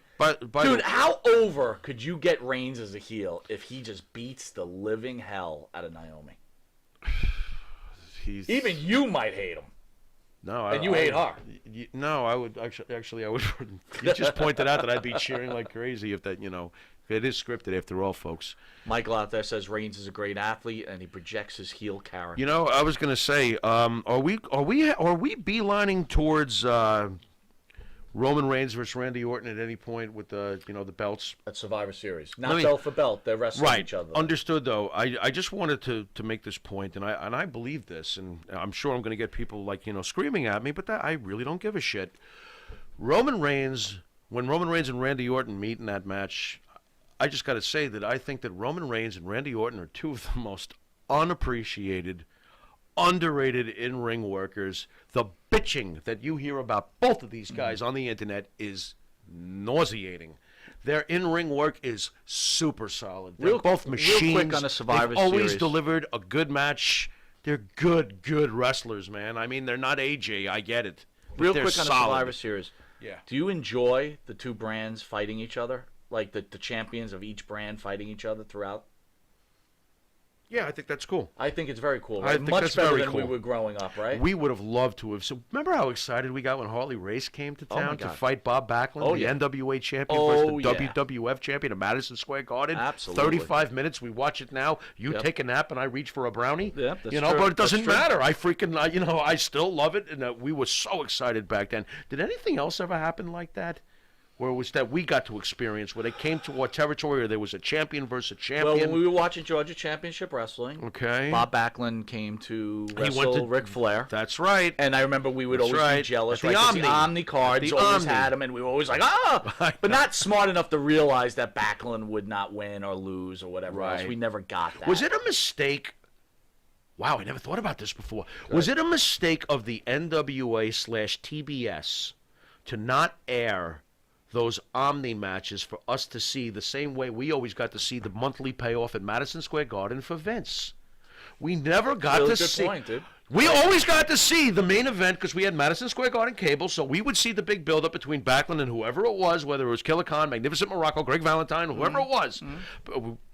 Dude, how over could you get Reigns as a heel if he just beats the living hell out of Naomi? Even you might hate him. No, and you hate her. No, I would actually. I would. You just pointed out that I'd be cheering like crazy if that. It is scripted after all, folks. Michael out there says Reigns is a great athlete and he projects his heel character. You know, I was going to say, are we beelining towards Roman Reigns versus Randy Orton at any point with the the belts? At Survivor Series, not belt for belt. They're wrestling each other. Understood, though. I just wanted to make this point, and I believe this, and I'm sure I'm going to get people screaming at me, but I really don't give a shit. When Roman Reigns and Randy Orton meet in that match, I just got to say that I think that Roman Reigns and Randy Orton are two of the most unappreciated, underrated in-ring workers. The bitching that you hear about both of these guys on the internet is nauseating. Their in-ring work is super solid. They're both machines. Real quick on a Survivor They've always Series. delivered a good match. They're good wrestlers, man. I mean, they're not AJ. I get it. But Real they're quick on solid. a Survivor Series. Yeah. Do you enjoy the two brands fighting each other? Like the champions of each brand fighting each other throughout? Yeah, I think that's cool. I think it's very cool. I Right? think Much that's better very than we cool. were growing up, right? We would have loved to have. So remember how excited we got when Harley Race came to Oh, my town to God. fight Bob Backlund, Oh, the yeah. NWA champion Oh, versus the yeah. WWF champion at Madison Square Garden. Absolutely. 35 minutes. We watch it now. You Yep. take a nap and I reach for a brownie. Yep, that's true. But it doesn't That's true. matter. I freaking, I still love it, and we were so excited back then. Did anything else ever happen like that? Where it was that we got to experience, where they came to our territory, or there was a champion versus a Well, champion? when we were watching Georgia Championship Wrestling, Okay. Bob Backlund came to He went wrestle to- Ric Flair. That's right. And I remember we would That's always be right. jealous, At the right? 'Cause Omni. the Omni cards The always Omni. had them, and we were always like, but not smart enough to realize that Backlund would not win or lose or whatever else. Right. We never got that. Was it a mistake? Wow, I never thought about this before. Was it a mistake of the NWA/TBS to not air those Omni matches for us to see the same way we always got to see the monthly payoff at Madison Square Garden for Vince? We never got Really to good see. point, dude. We always got to see the main event because we had Madison Square Garden cable, so we would see the big build-up between Backlund and whoever it was, whether it was Killer Khan, Magnificent Morocco, Greg Valentine, whoever it was.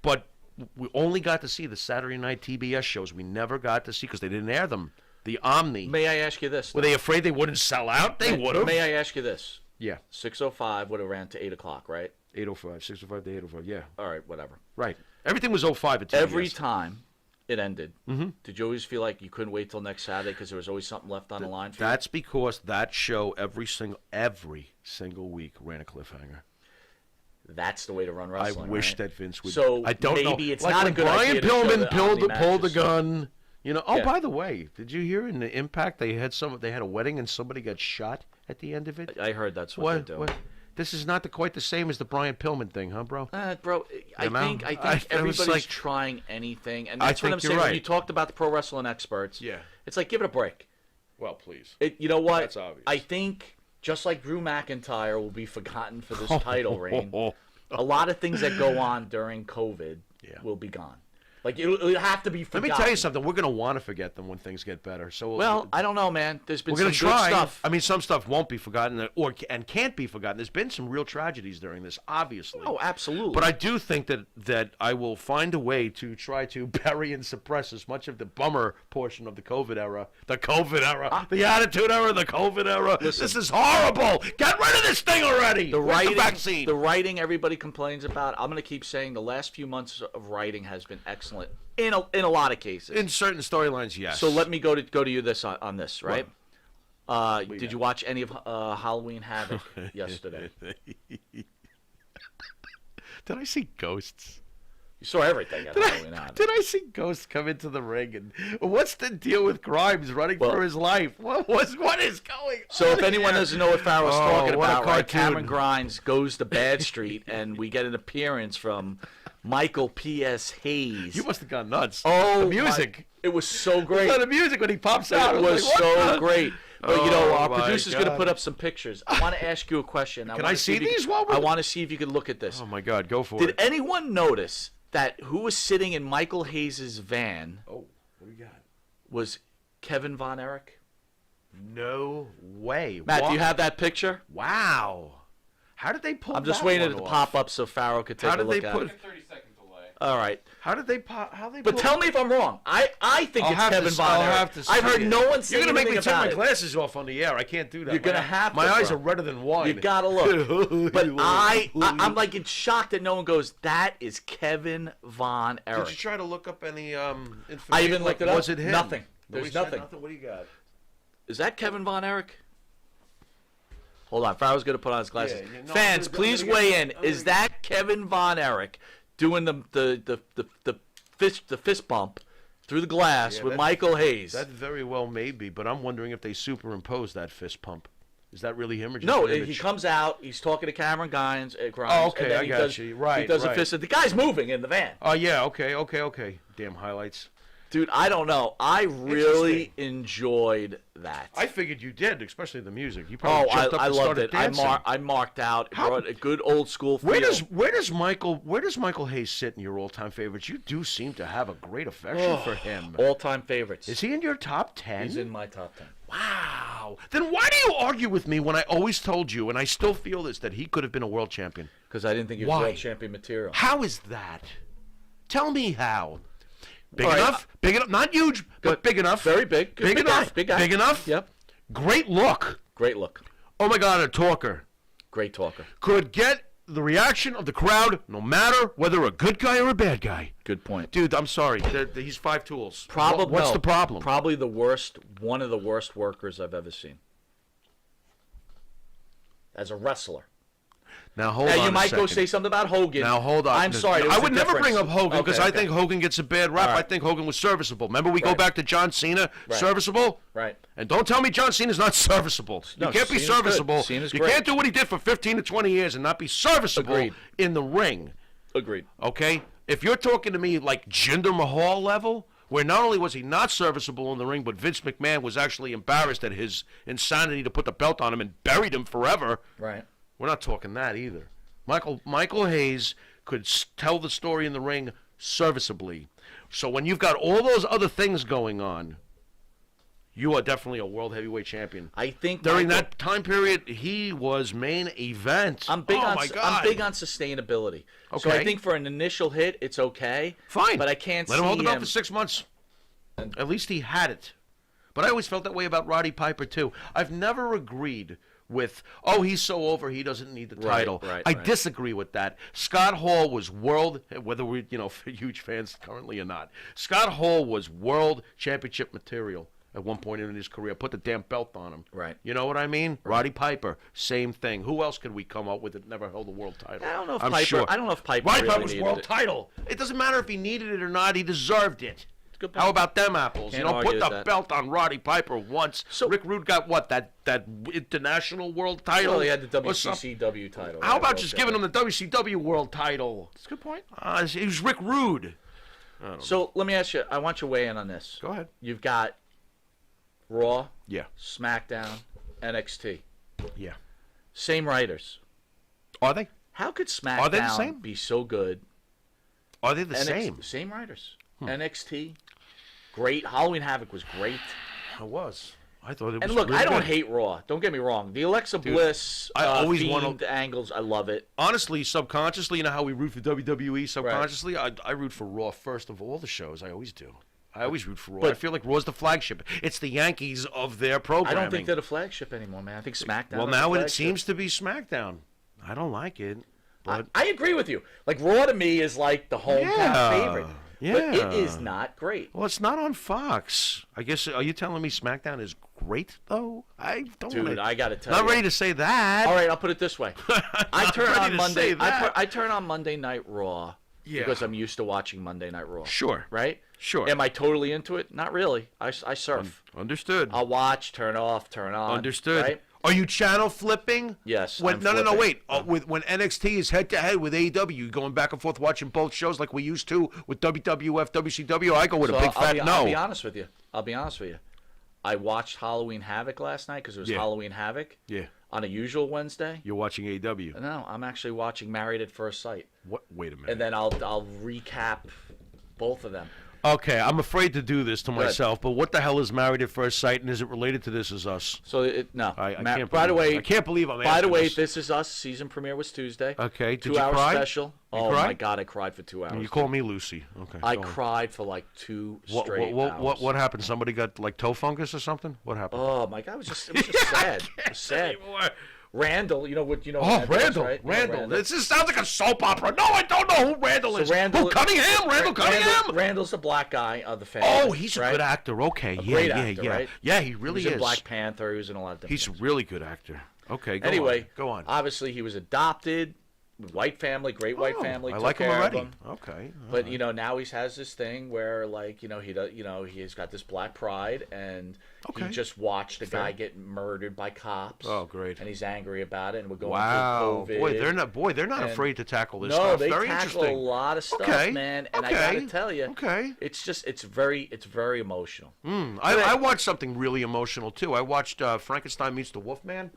But we only got to see the Saturday night TBS shows. We never got to see because they didn't air them. The Omni. May I ask you this? Were they afraid they wouldn't sell out? They would have. May I ask you this? Yeah. 6:05 would have ran to 8 o'clock, right? 8:05, 6:05 to 8:05. Yeah. All right, whatever. Right. Everything was 05 at TBS. Every time it ended, did you always feel like you couldn't wait till next Saturday because there was always something left on the line for you? That's because that show every single week ran a cliffhanger. That's the way to run I wrestling. wish right? that Vince would. So I don't know. maybe it's like not when a good Brian idea to show Pillman the pulled Omni the matches. gun. Oh, Yeah. by the way, did you hear in the Impact they had a wedding and somebody got shot at the end of it? I heard that's what they do. This is not quite the same as the Brian Pillman thing, huh, bro? Bro, I You know? think I was everybody's like- trying anything, and I that's what think I'm you're saying. right. When you talked about the pro wrestling experts, Yeah. it's like give it a break. Well, please. You know what? That's obvious. I think just like Drew McIntyre will be forgotten for this title reign, a lot of things that go on during COVID will be gone. Like it'll have to be Let forgotten. me tell you something. We're going to want to forget them when things get better. So Well, I don't know, man. There's been we're some going to good try. stuff. I mean, some stuff won't be forgotten and can't be forgotten. There's been some real tragedies during this, obviously. Oh, absolutely. But I do think that I will find a way to try to bury and suppress as much of the bummer portion of the COVID era, the Attitude Era, the COVID era. Listen. This is horrible. Get rid of this thing already. the Where's writing, the vaccine. the writing everybody complains about. I'm going to keep saying the last few months of writing has been excellent in a lot of cases. In certain storylines, yes. So let me go to you this on this, right? Did got? you watch any of Halloween Havoc yesterday? Did I see ghosts? You saw everything at Halloween Havoc. Did I see ghosts come into the ring? And what's the deal with Grimes running Well- for his life? What is going on? So if anyone here? doesn't know what Farrell's talking what a about, right? cartoon. Cameron Grimes goes to Bad Street, and we get an appearance from Michael P.S. Hayes. You must have gone nuts. Oh, the music. it was so great. The music when he pops out. It was like, what so the- great. But you know, Oh, our my producer's going to God. put up some pictures. I want to ask you a question. Can I see these while we're? I want to see if you can look at this. Oh my God, go for Did it. anyone notice that who was sitting in Michael Hayes' van Oh, what do we got? was Kevin Von Erich? No way. Matt, do What? you have that picture? Wow. How did they pull? I'm just that waiting one to off? pop up so Farrell could take How a did look they at put? it. 30-second delay. All right. How did they pop? How they? But tell me if I'm wrong. I think I'll it's have Kevin to, Von I'll Erich. have to see I've heard it. no one say You're gonna make me anything take my about it. glasses off on the air. I can't do that. You're gonna have to, My eyes bro. are redder than wine. You gotta look. But I'm like in shock that no one goes, that is Kevin Von Erich. Did you try to look up any information? I even looked it up. Was it him? Nothing. Nobody There's said nothing. What do you got? Is that Kevin Von Erich? Hold on. Pharaoh's going to put on his glasses. Yeah, no, Fans, I'm please gonna weigh get- in. I'm Is gonna that Kevin Von Erich doing the fist bump through the glass Yeah, with that- Michael Hayes? That very well may be, but I'm wondering if they superimpose that fist pump. Is that really him or just No, an image? he comes out. He's talking to Cameron Grimes. Oh, okay, and then I he got does, you. Right, He does a right. fist. The guy's moving in the van. Oh, yeah, okay. Damn highlights. Dude, I don't know. I really Interesting. enjoyed that. I figured you did, especially the music. You Oh, probably jumped up I and loved started it. dancing. I marked out. How- Brought a good old school feel. Where does Michael Hayes sit in your all-time favorites? You do seem to have a great affection for him. All-time favorites. Is he in your top 10? He's in my top 10. Wow. Then why do you argue with me when I always told you, and I still feel this, that he could have been a world champion? Because I didn't think he was Why? world champion material. How is that? Tell me how. Big All right, enough? Big enough? Not huge, but big enough. Very big. Big Big enough? guy, big guy. Big enough? Yep. Great look. Great look. Oh my God, a talker. Great talker. Could get the reaction of the crowd no matter whether a good guy or a bad guy. Good point. Dude, I'm sorry. He's five tools. Probably. What's the problem? Probably the worst. One of the worst workers I've ever seen. As a wrestler. Now hold Now on you a might go second. say something about Hogan. Now hold on. I'm sorry. there I was would a never bring up difference. Hogan because Okay, I think Hogan gets a bad rap. All right. I think Hogan was serviceable. Remember we go Right. back to John Cena, Right. serviceable? Right. And don't tell me John Cena's not serviceable. No, you can't be Cena's good. serviceable. Cena's You great. can't do what he did for 15 to 20 years and not be serviceable Agreed. in the ring. Agreed. Okay? If you're talking to me like Jinder Mahal level, where not only was he not serviceable in the ring, but Vince McMahon was actually embarrassed at his insanity to put the belt on him and buried him forever, Right. we're not talking that either. Michael Hayes could tell the story in the ring serviceably. So when you've got all those other things going on, you are definitely a world heavyweight champion. I think During Michael- that time period, he was main event. I'm big oh on my God. I'm big on sustainability. So Okay. I think for an initial hit, it's okay. Fine. But I can't Let see him hold the belt him. for 6 months. At least he had it. But I always felt that way about Roddy Piper, too. I've never agreed with, oh, he's so over, he doesn't need the title. right, I right. disagree with that. Scott Hall was world, whether we're, huge fans currently or not, Scott Hall was world championship material at one point in his career. Put the damn belt on him. Right. You know what I mean? Roddy Piper, same thing. Who else could we come up with that never held a world title? I don't know if I'm Piper. sure. I don't know if Piper Roddy really Piper was needed world it. title. It doesn't matter if he needed it or not. He deserved it. Good point. How about them apples? Can't Put argue the that. belt on Roddy Piper once. So- Rick Rude got what? That international world title? Well, he had the or something? WCCW title. How right, about well, just yeah. giving him the WCW world title? That's a good point. He was Rick Rude. So let me ask you. I want you to weigh in on this. Go ahead. You've got Raw, Yeah. SmackDown, NXT. Yeah. Same writers. Are they? How could SmackDown Are they the same? be so good? Are they the same? Same writers. NXT, great. Halloween Havoc was great. I was. I thought it was And look, really I don't good. hate Raw. Don't get me wrong. The Alexa Bliss, I always Fiend wanna- angles. I love it. Honestly, subconsciously, you know how we root for WWE subconsciously? I root for Raw first of all the shows. I always do. I always root for Raw. But- I feel like Raw's the flagship. It's the Yankees of their I programming. don't think they're the flagship anymore, man. I think SmackDown. Well, is now the it flagship. seems to be SmackDown. I don't like it, but I agree with you. Like Raw to me is like the hometown Yeah, favorite. But yeah. it is not great. well, it's not on Fox. I guess. Are you telling me SmackDown is great though? I don't. Dude, wanna, I gotta tell not you. ready to say that. All right, I'll put it this way. I Not turn ready on to Monday. say that. I turn on Monday Night Raw Yeah. because I'm used to watching Monday Night Raw. Sure. Right? Sure. Am I totally into it? Not really. I surf. Understood. I'll watch, turn off, turn on. Understood. Right? Are you channel flipping? Yes, When, I'm no, flipping. wait. When NXT is head to head with AEW, you going back and forth watching both shows like we used to with WWF, WCW. I go with So a big fat no. I'll be honest with you. I watched Halloween Havoc last night because it was Yeah. Halloween Havoc. Yeah. On a usual Wednesday. You're watching AEW. No, I'm actually watching Married at First Sight, What? Wait a minute. and then I'll recap both of them. Okay, I'm afraid to do this to ahead. myself, but what the hell is Married at First Sight, and is it related to This Is Us? So no. I Matt, can't. by the way, I can't believe I'm. By the asking way, this. This Is Us season premiere was Tuesday. Okay, did 2 you hour cry? special. You Oh cried? my God, I cried for 2 hours. You call me Lucy. Okay. I go on. cried for like 2 What, straight what hours. happened? Somebody got like toe fungus or something? What happened? Oh my God, it was just sad. It was sad. Randall, you know what? You know. Oh, who Randall, Randall, is, right? Randall. This just sounds like a soap opera. No, I don't know who Randall is. Randall, who, Cunningham? Randall Cunningham? Randall's the black guy of the family. Oh, he's a right? good actor. Okay, A yeah, great yeah, actor, yeah. right? Yeah, he really He was is. in Black Panther. He was in a lot of different He's a things. really good actor. Okay, Anyway, go on. Obviously, he was adopted. White family, great white Oh, family. I took like him care of already. him. Okay. But now he has this thing where he's got this black pride, and he Okay. just watched a guy get murdered by cops. Oh, great. And he's angry about it, and we're going Wow, through COVID. They're not and- afraid to tackle this No, stuff. they Very tackle interesting. a lot of stuff, Okay, man. And I okay, gotta tell you, okay. it's very emotional. I watched something really emotional too. I watched Frankenstein Meets the Wolfman.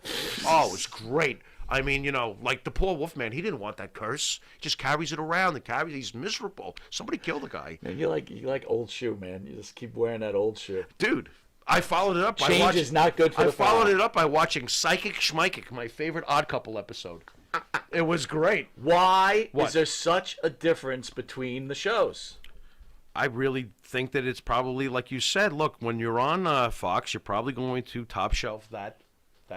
Oh, it was great. I mean, like the poor Wolfman, he didn't want that curse. He just carries it around and he's miserable. Somebody kill the guy. Man, you like old shoe, man. You just keep wearing that old shoe. Dude, I followed it up. Change is not good for I the followed file. it up by watching Psychic Schmeikic, my favorite Odd Couple episode. It was great. Why What? is there such a difference between the shows? I really think that it's probably like you said. Look, when you're on Fox, you're probably going to top shelf that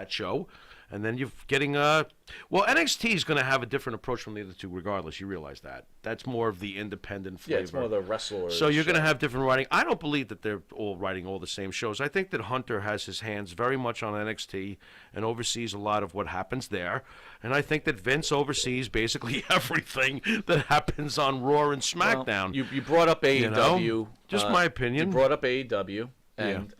show, and then you're getting NXT is going to have a different approach from the other two, regardless. You realize that that's more of the independent flavor. Yeah, it's more of the wrestler. So you're going to show. have different writing. I don't believe that they're all writing all the same shows. I think that Hunter has his hands very much on NXT and oversees a lot of what happens there. And I think that Vince oversees basically everything that happens on Raw and SmackDown. Well, you brought up AEW. Just my opinion. You brought up AEW and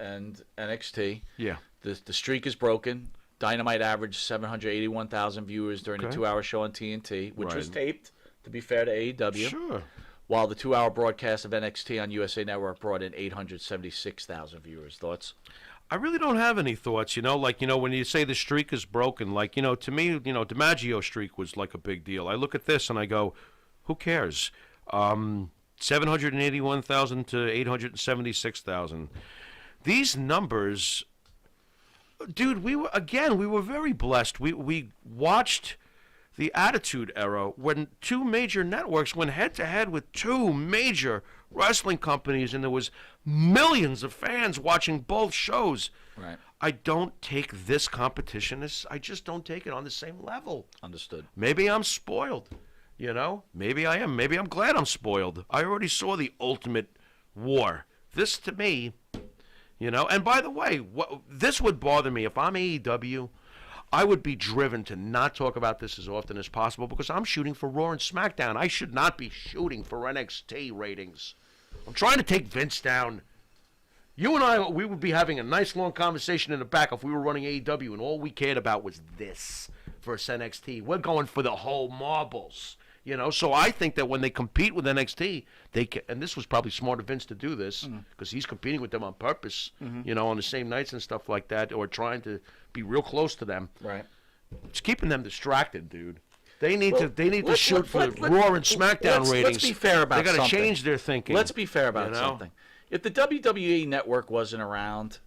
NXT. Yeah. The streak is broken. Dynamite averaged 781,000 viewers during the Okay. 2-hour show on TNT, which was Right. taped, to be fair to AEW. Sure. While the 2-hour broadcast of NXT on USA Network brought in 876,000 viewers. Thoughts? I really don't have any thoughts, when you say the streak is broken, to me, DiMaggio's streak was like a big deal. I look at this and I go, who cares? 781,000 to 876,000. These numbers, dude, we were very blessed. We watched the Attitude Era when two major networks went head-to-head with two major wrestling companies, and there was millions of fans watching both shows. Right. I don't take this competition I just don't take it on the same level. Understood. Maybe I'm spoiled, Maybe I am. Maybe I'm glad I'm spoiled. I already saw the Ultimate War. This, to me, And by the way, this would bother me. If I'm AEW, I would be driven to not talk about this as often as possible because I'm shooting for Raw and SmackDown. I should not be shooting for NXT ratings. I'm trying to take Vince down. You and I, we would be having a nice long conversation in the back if we were running AEW and all we cared about was this versus NXT. We're going for the whole marbles. So I think that when they compete with NXT, they can, and this was probably smart of Vince to do this because he's competing with them on purpose, on the same nights and stuff like that, or trying to be real close to them. Right. It's keeping them distracted, dude. They need to shoot for let- Raw and SmackDown ratings. Let's be fair about They got to something. change their thinking. Let's be fair about you know? something. If the WWE Network wasn't around,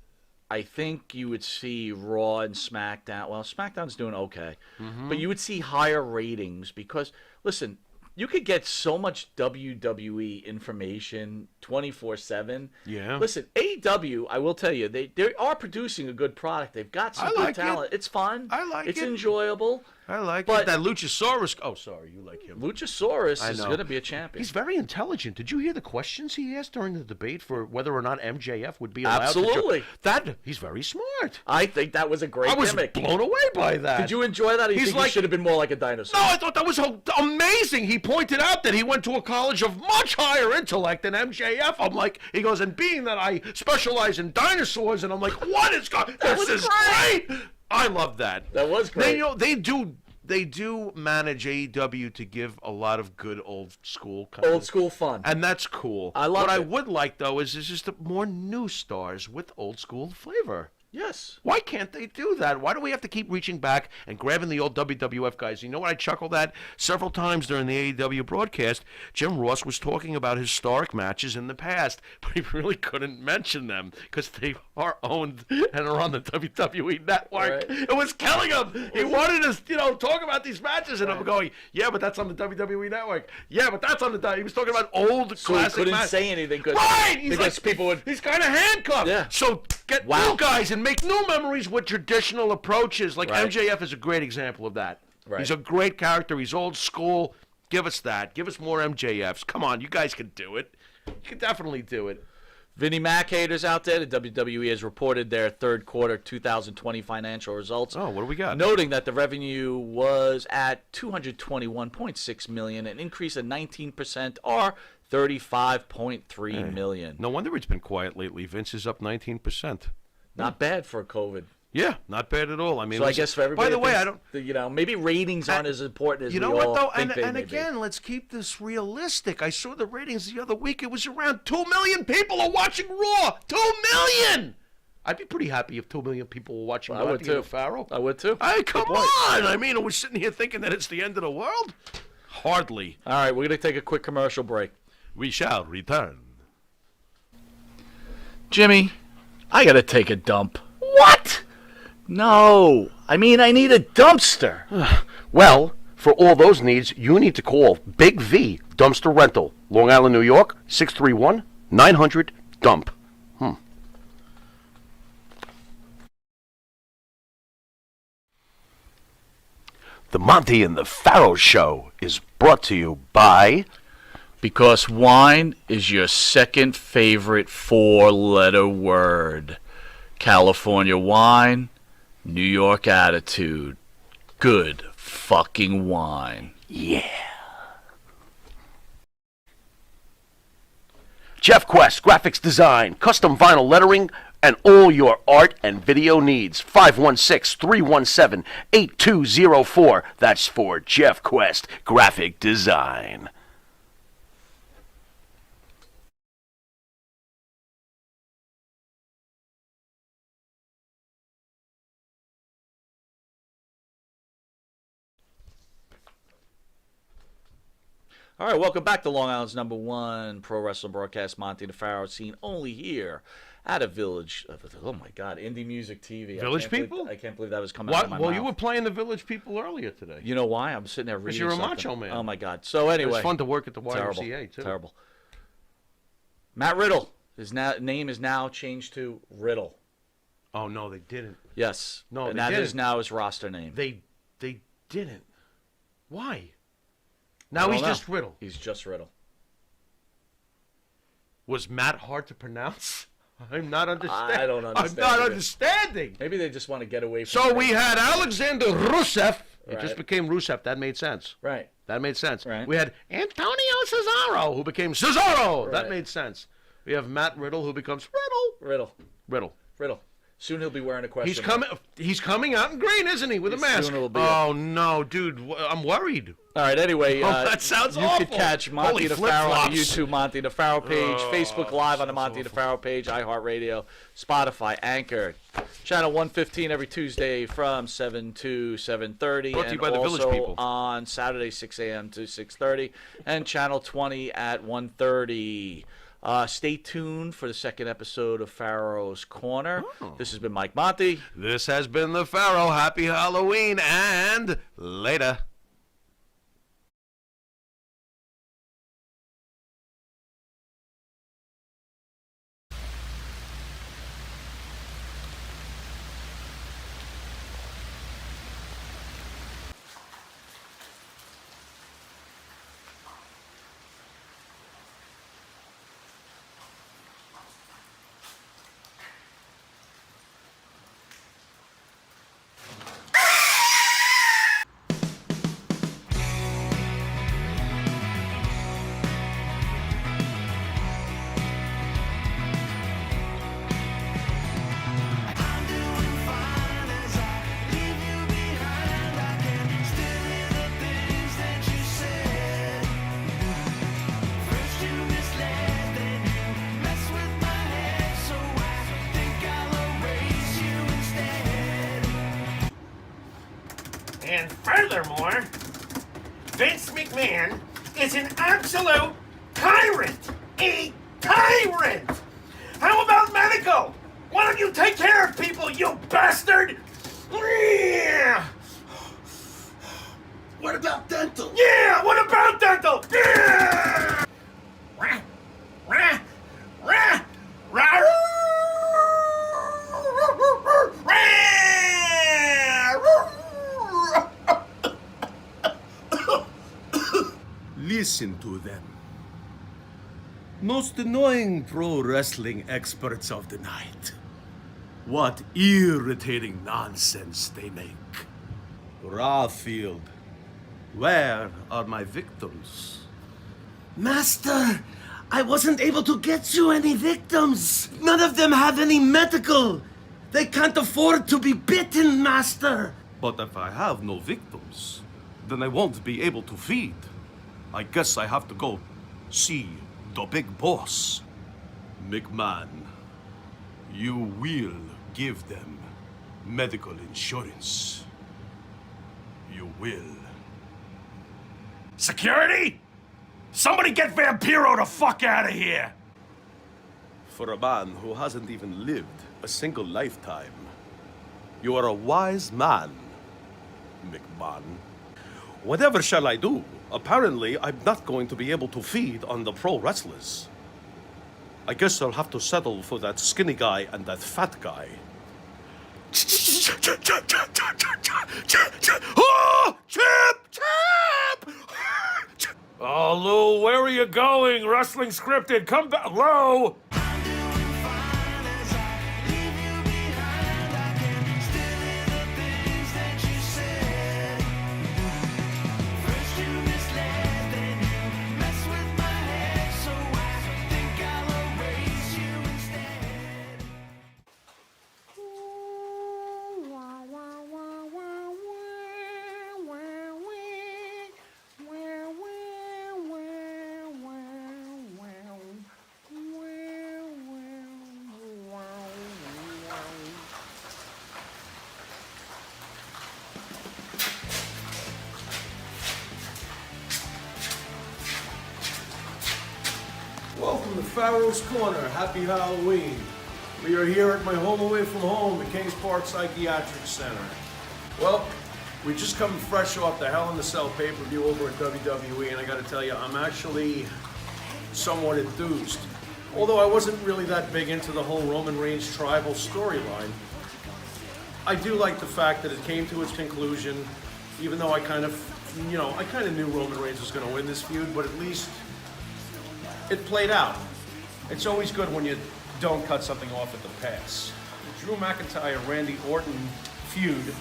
I think you would see Raw and SmackDown. Well, SmackDown's doing okay, but you would see higher ratings because, listen, you could get so much WWE information 24/7. Yeah. Listen, AEW, I will tell you, they are producing a good product. They've got some I good like it. talent. It's fun. I like it's it. enjoyable. I like But- it. That Luchasaurus. Oh, sorry, you like him. Luchasaurus I is know. going to be a champion. He's very intelligent. Did you hear the questions he asked during the debate for whether or not MJF would be allowed Absolutely. He's very smart. I think that was a great I was gimmick. blown away by that. Did you enjoy that? Or you He's think he like- should have been more like a dinosaur? No, I thought that was amazing. He pointed out that he went to a college of much higher intellect than MJF. I'm like, he goes, and being that I specialize in dinosaurs, and I'm like, what is going? This is great. I love that. That was great. They do manage AEW to give a lot of good old school Old school fun. and that's cool. I love What I it. would like though is just more new stars with old school flavor. Yes. Why can't they do that? Why do we have to keep reaching back and grabbing the old WWF guys? You know what? I chuckled at several times during the AEW broadcast. Jim Ross was talking about historic matches in the past, but he really couldn't mention them because they are owned and are on the WWE network. Right. It was killing him. He wanted us, talk about these matches, and I'm going, yeah, but that's on the WWE network. Yeah, but that's on the. He was talking about old So he classic couldn't matches. say anything because He's people would. He's kind of handcuffed. Yeah. So get Wow. new guys and make new memories with traditional approaches. Like Right. MJF is a great example of that. Right. He's a great character. He's old school. Give us that. Give us more MJFs. Come on, you guys can do it. You can definitely do it. Vinnie Mac haters out there, the WWE has reported their third quarter 2020 financial results. Oh, what do we got? Noting that the revenue was at $221.6 million, an increase of 19%, or $35.3 million. No wonder it's been quiet lately. Vince is up 19%. Not bad for COVID. Yeah, not bad at all. I mean, So I guess for everybody, by the way, thinks I don't. that, maybe ratings aren't as important as You we know what all though, think they and may be. again, let's keep this realistic. I saw the ratings the other week. It was around 2 million people are watching Raw. 2 million. I'd be pretty happy if 2 million people were watching I would Monte The too. Pharaoh. I would too. Hey, come Good point. on! I mean, are we sitting here thinking that it's the end of the world? Hardly. All right, we're going to take a quick commercial break. We shall return. Jimmy, I got to take a dump. What? No, I mean I need a dumpster. Well, for all those needs, you need to call Big V Dumpster Rental, Long Island, New York, 631-900-DUMP. The Monte and the Pharaoh Show is brought to you by... Because wine is your second favorite four-letter word. California wine, New York attitude. Good fucking wine. Yeah. Jeff Quest, graphics design, custom vinyl lettering, and all your art and video needs. 516-317-8204. That's for Jeff Quest, graphic design. All right, welcome back to Long Island's number one pro wrestling broadcast, Monte The Pharaoh, seen only here at a Village. Oh my God, Indie Music TV. Village People? I can't believe that was coming out of my mouth. You were playing the Village People earlier today. You know why? I'm sitting there reading. Because you're a something. macho man. Oh my God. So anyway, It was fun to work at the terrible, YMCA too. terrible. Matt Riddle. His name is now changed to Riddle. Oh no, they didn't. Yes. No, and they that didn't. is now his roster name. They didn't. Why? I Now don't he's know. just Riddle. He's just Riddle. Was Matt hard to pronounce? I'm not understanding. I don't understand I'm not either. understanding. Maybe they just want to get away from. So the we name. had Alexander Rusev. It Right. just became Rusev. That made sense. Right. That made sense. Right. We had Antonio Cesaro, who became Cesaro. Right. That made sense. We have Matt Riddle, who becomes Riddle. Riddle. Soon he'll be wearing a question. He's coming. He's coming out in green, isn't he, with a Soon mask? it'll be Oh no, dude, I'm worried. All right. Anyway, that sounds you awful. could catch Monte Holy The Pharaoh on the flip-flops. YouTube Monte The Pharaoh page, Oh, Facebook Live on the sounds Monte The awful. Pharaoh page, iHeartRadio, Spotify, Anchor, channel 115 every Tuesday from 7 to 7:30, Brought to you and by the Village also People. on Saturday 6 a.m. to 6:30, and channel 20 at 1:30. Stay tuned for the second episode of Pharaoh's Corner. Oh. This has been Mike Monte. This has been the Pharaoh. Happy Halloween and later. Furthermore, Vince McMahon is an absolute tyrant. A tyrant! How about medical? Why don't you take care of people, you bastard? Yeah! What about dental? Yeah! What about dental? Yeah! Rah, rah, rah, rah, Listen to them. Most annoying pro wrestling experts of the night. What irritating nonsense they make. Rawfield, where are my victims? Master, I wasn't able to get you any victims. None of them have any medical. They can't afford to be bitten, Master. But if I have no victims, then I won't be able to feed. I guess I have to go see the big boss. McMahon, you will give them medical insurance. You will. Security? Somebody get Vampiro the fuck out of here! For a man who hasn't even lived a single lifetime, you are a wise man, McMahon. Whatever shall I do? Apparently, I'm not going to be able to feed on the pro wrestlers. I guess I'll have to settle for that skinny guy and that fat guy. Oh, Chip! Oh, Lou, where are you going? Wrestling scripted. Come back. Lou! Welcome to Pharaoh's Corner. Happy Halloween. We are here at my home away from home, the Kings Park Psychiatric Center. Well, we just come fresh off the Hell in the Cell pay-per-view over at WWE, and I gotta tell you, I'm actually somewhat enthused. Although I wasn't really that big into the whole Roman Reigns tribal storyline, I do like the fact that it came to its conclusion, even though I kind of knew Roman Reigns was gonna win this feud, but at least it played out. It's always good when you don't cut something off at the pass. The Drew McIntyre-Randy Orton feud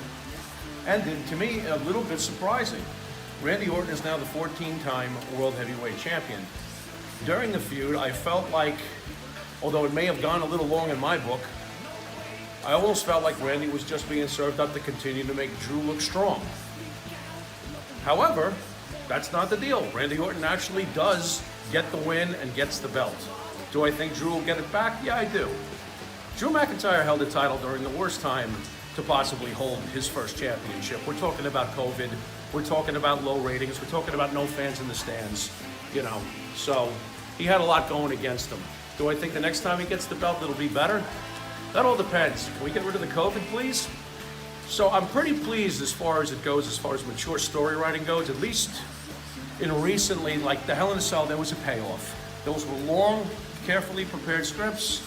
ended, to me, a little bit surprising. Randy Orton is now the 14-time World Heavyweight Champion. During the feud, I felt like, although it may have gone a little long in my book, I almost felt like Randy was just being served up to continue to make Drew look strong. However, that's not the deal. Randy Orton actually does get the win and gets the belt. Do I think Drew will get it back? Yeah, I do. Drew McIntyre held the title during the worst time to possibly hold his first championship. We're talking about COVID. We're talking about low ratings. We're talking about no fans in the stands. So he had a lot going against him. Do I think the next time he gets the belt it'll be better? That all depends. Can we get rid of the COVID, please? So I'm pretty pleased as far as it goes, as far as mature story writing goes, at least in recently, like the Hell in a Cell, there was a payoff. Those were long, carefully prepared scripts,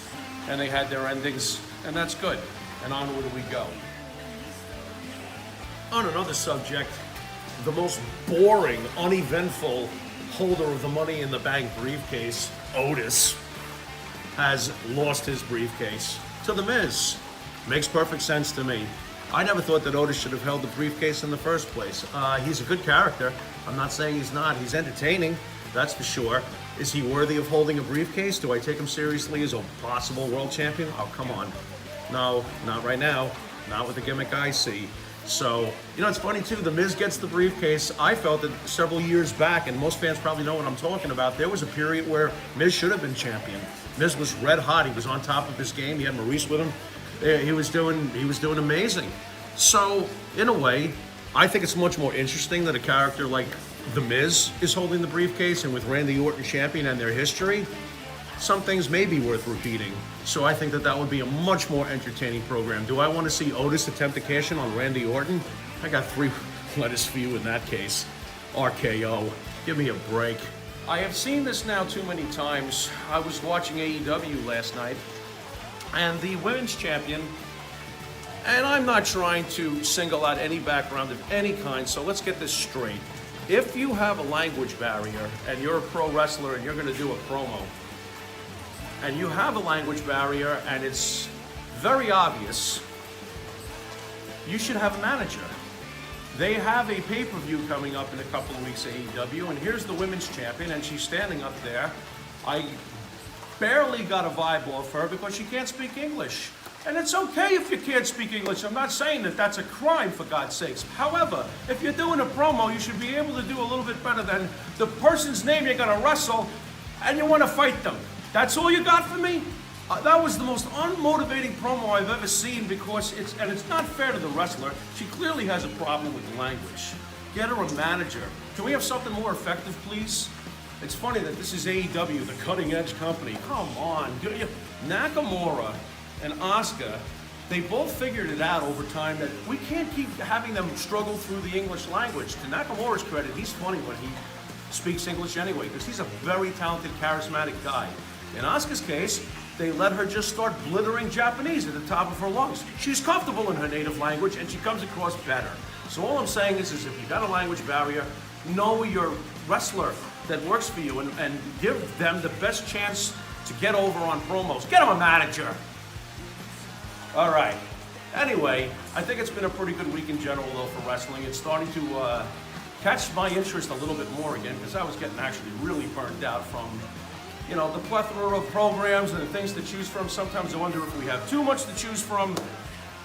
and they had their endings, and that's good. And onward we go. On another subject, the most boring, uneventful holder of the Money in the Bank briefcase, Otis, has lost his briefcase to The Miz. Makes perfect sense to me. I never thought that Otis should have held the briefcase in the first place. He's a good character. I'm not saying he's not. He's entertaining, that's for sure. Is he worthy of holding a briefcase? Do I take him seriously as a possible world champion? Oh, come on. No, not right now. Not with the gimmick I see. So, it's funny too, The Miz gets the briefcase. I felt that several years back, and most fans probably know what I'm talking about, there was a period where Miz should have been champion. Miz was red hot. He was on top of his game. He had Maurice with him. He was doing amazing. So, in a way, I think it's much more interesting that a character like The Miz is holding the briefcase, and with Randy Orton champion and their history, some things may be worth repeating. So I think that that would be a much more entertaining program. Do I want to see Otis attempt to cash in on Randy Orton? I got 3 letters for you in that case. RKO. Give me a break. I have seen this now too many times. I was watching AEW last night, and the women's champion, and I'm not trying to single out any background of any kind, so let's get this straight. If you have a language barrier and you're a pro wrestler and you're going to do a promo, and you have a language barrier and it's very obvious, you should have a manager. They have a pay-per-view coming up in a couple of weeks at AEW, and here's the women's champion, and she's standing up there. I barely got a vibe off her because she can't speak English. And it's okay if you can't speak English. I'm not saying that that's a crime, for God's sakes. However, if you're doing a promo, you should be able to do a little bit better than the person's name you're going to wrestle, and you want to fight them. That's all you got for me? That was the most unmotivating promo I've ever seen, because it's not fair to the wrestler. She clearly has a problem with the language. Get her a manager. Can we have something more effective, please? It's funny that this is AEW, the cutting edge company. Come on. Nakamura and Asuka, they both figured it out over time that we can't keep having them struggle through the English language. To Nakamura's credit, he's funny when he speaks English anyway, because he's a very talented, charismatic guy. In Asuka's case, they let her just start blithering Japanese at the top of her lungs. She's comfortable in her native language, and she comes across better. So all I'm saying is if you've got a language barrier, know your wrestler that works for you and give them the best chance to get over on promos. Get them a manager. All right. Anyway, I think it's been a pretty good week in general, though, for wrestling. It's starting to catch my interest a little bit more again, because I was getting actually really burnt out from, you know, the plethora of programs and things to choose from. Sometimes I wonder if we have too much to choose from.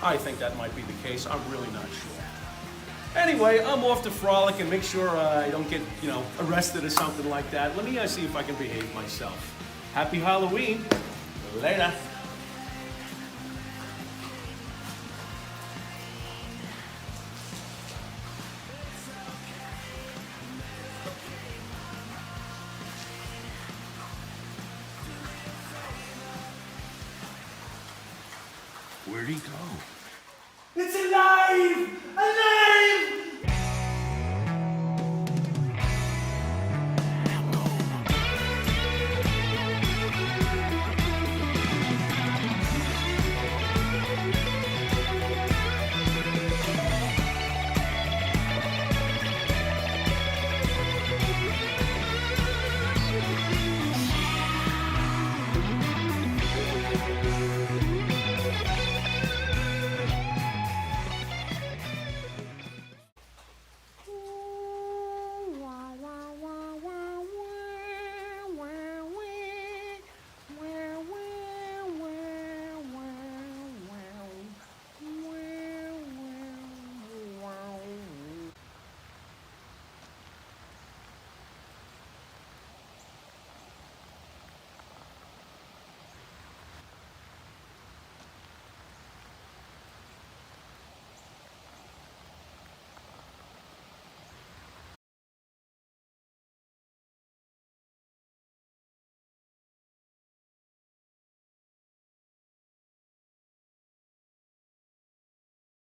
I think that might be the case. I'm really not sure. Anyway, I'm off to frolic and make sure I don't get, arrested or something like that. Let me see if I can behave myself. Happy Halloween. Later. Where'd he go? It's alive! Alive!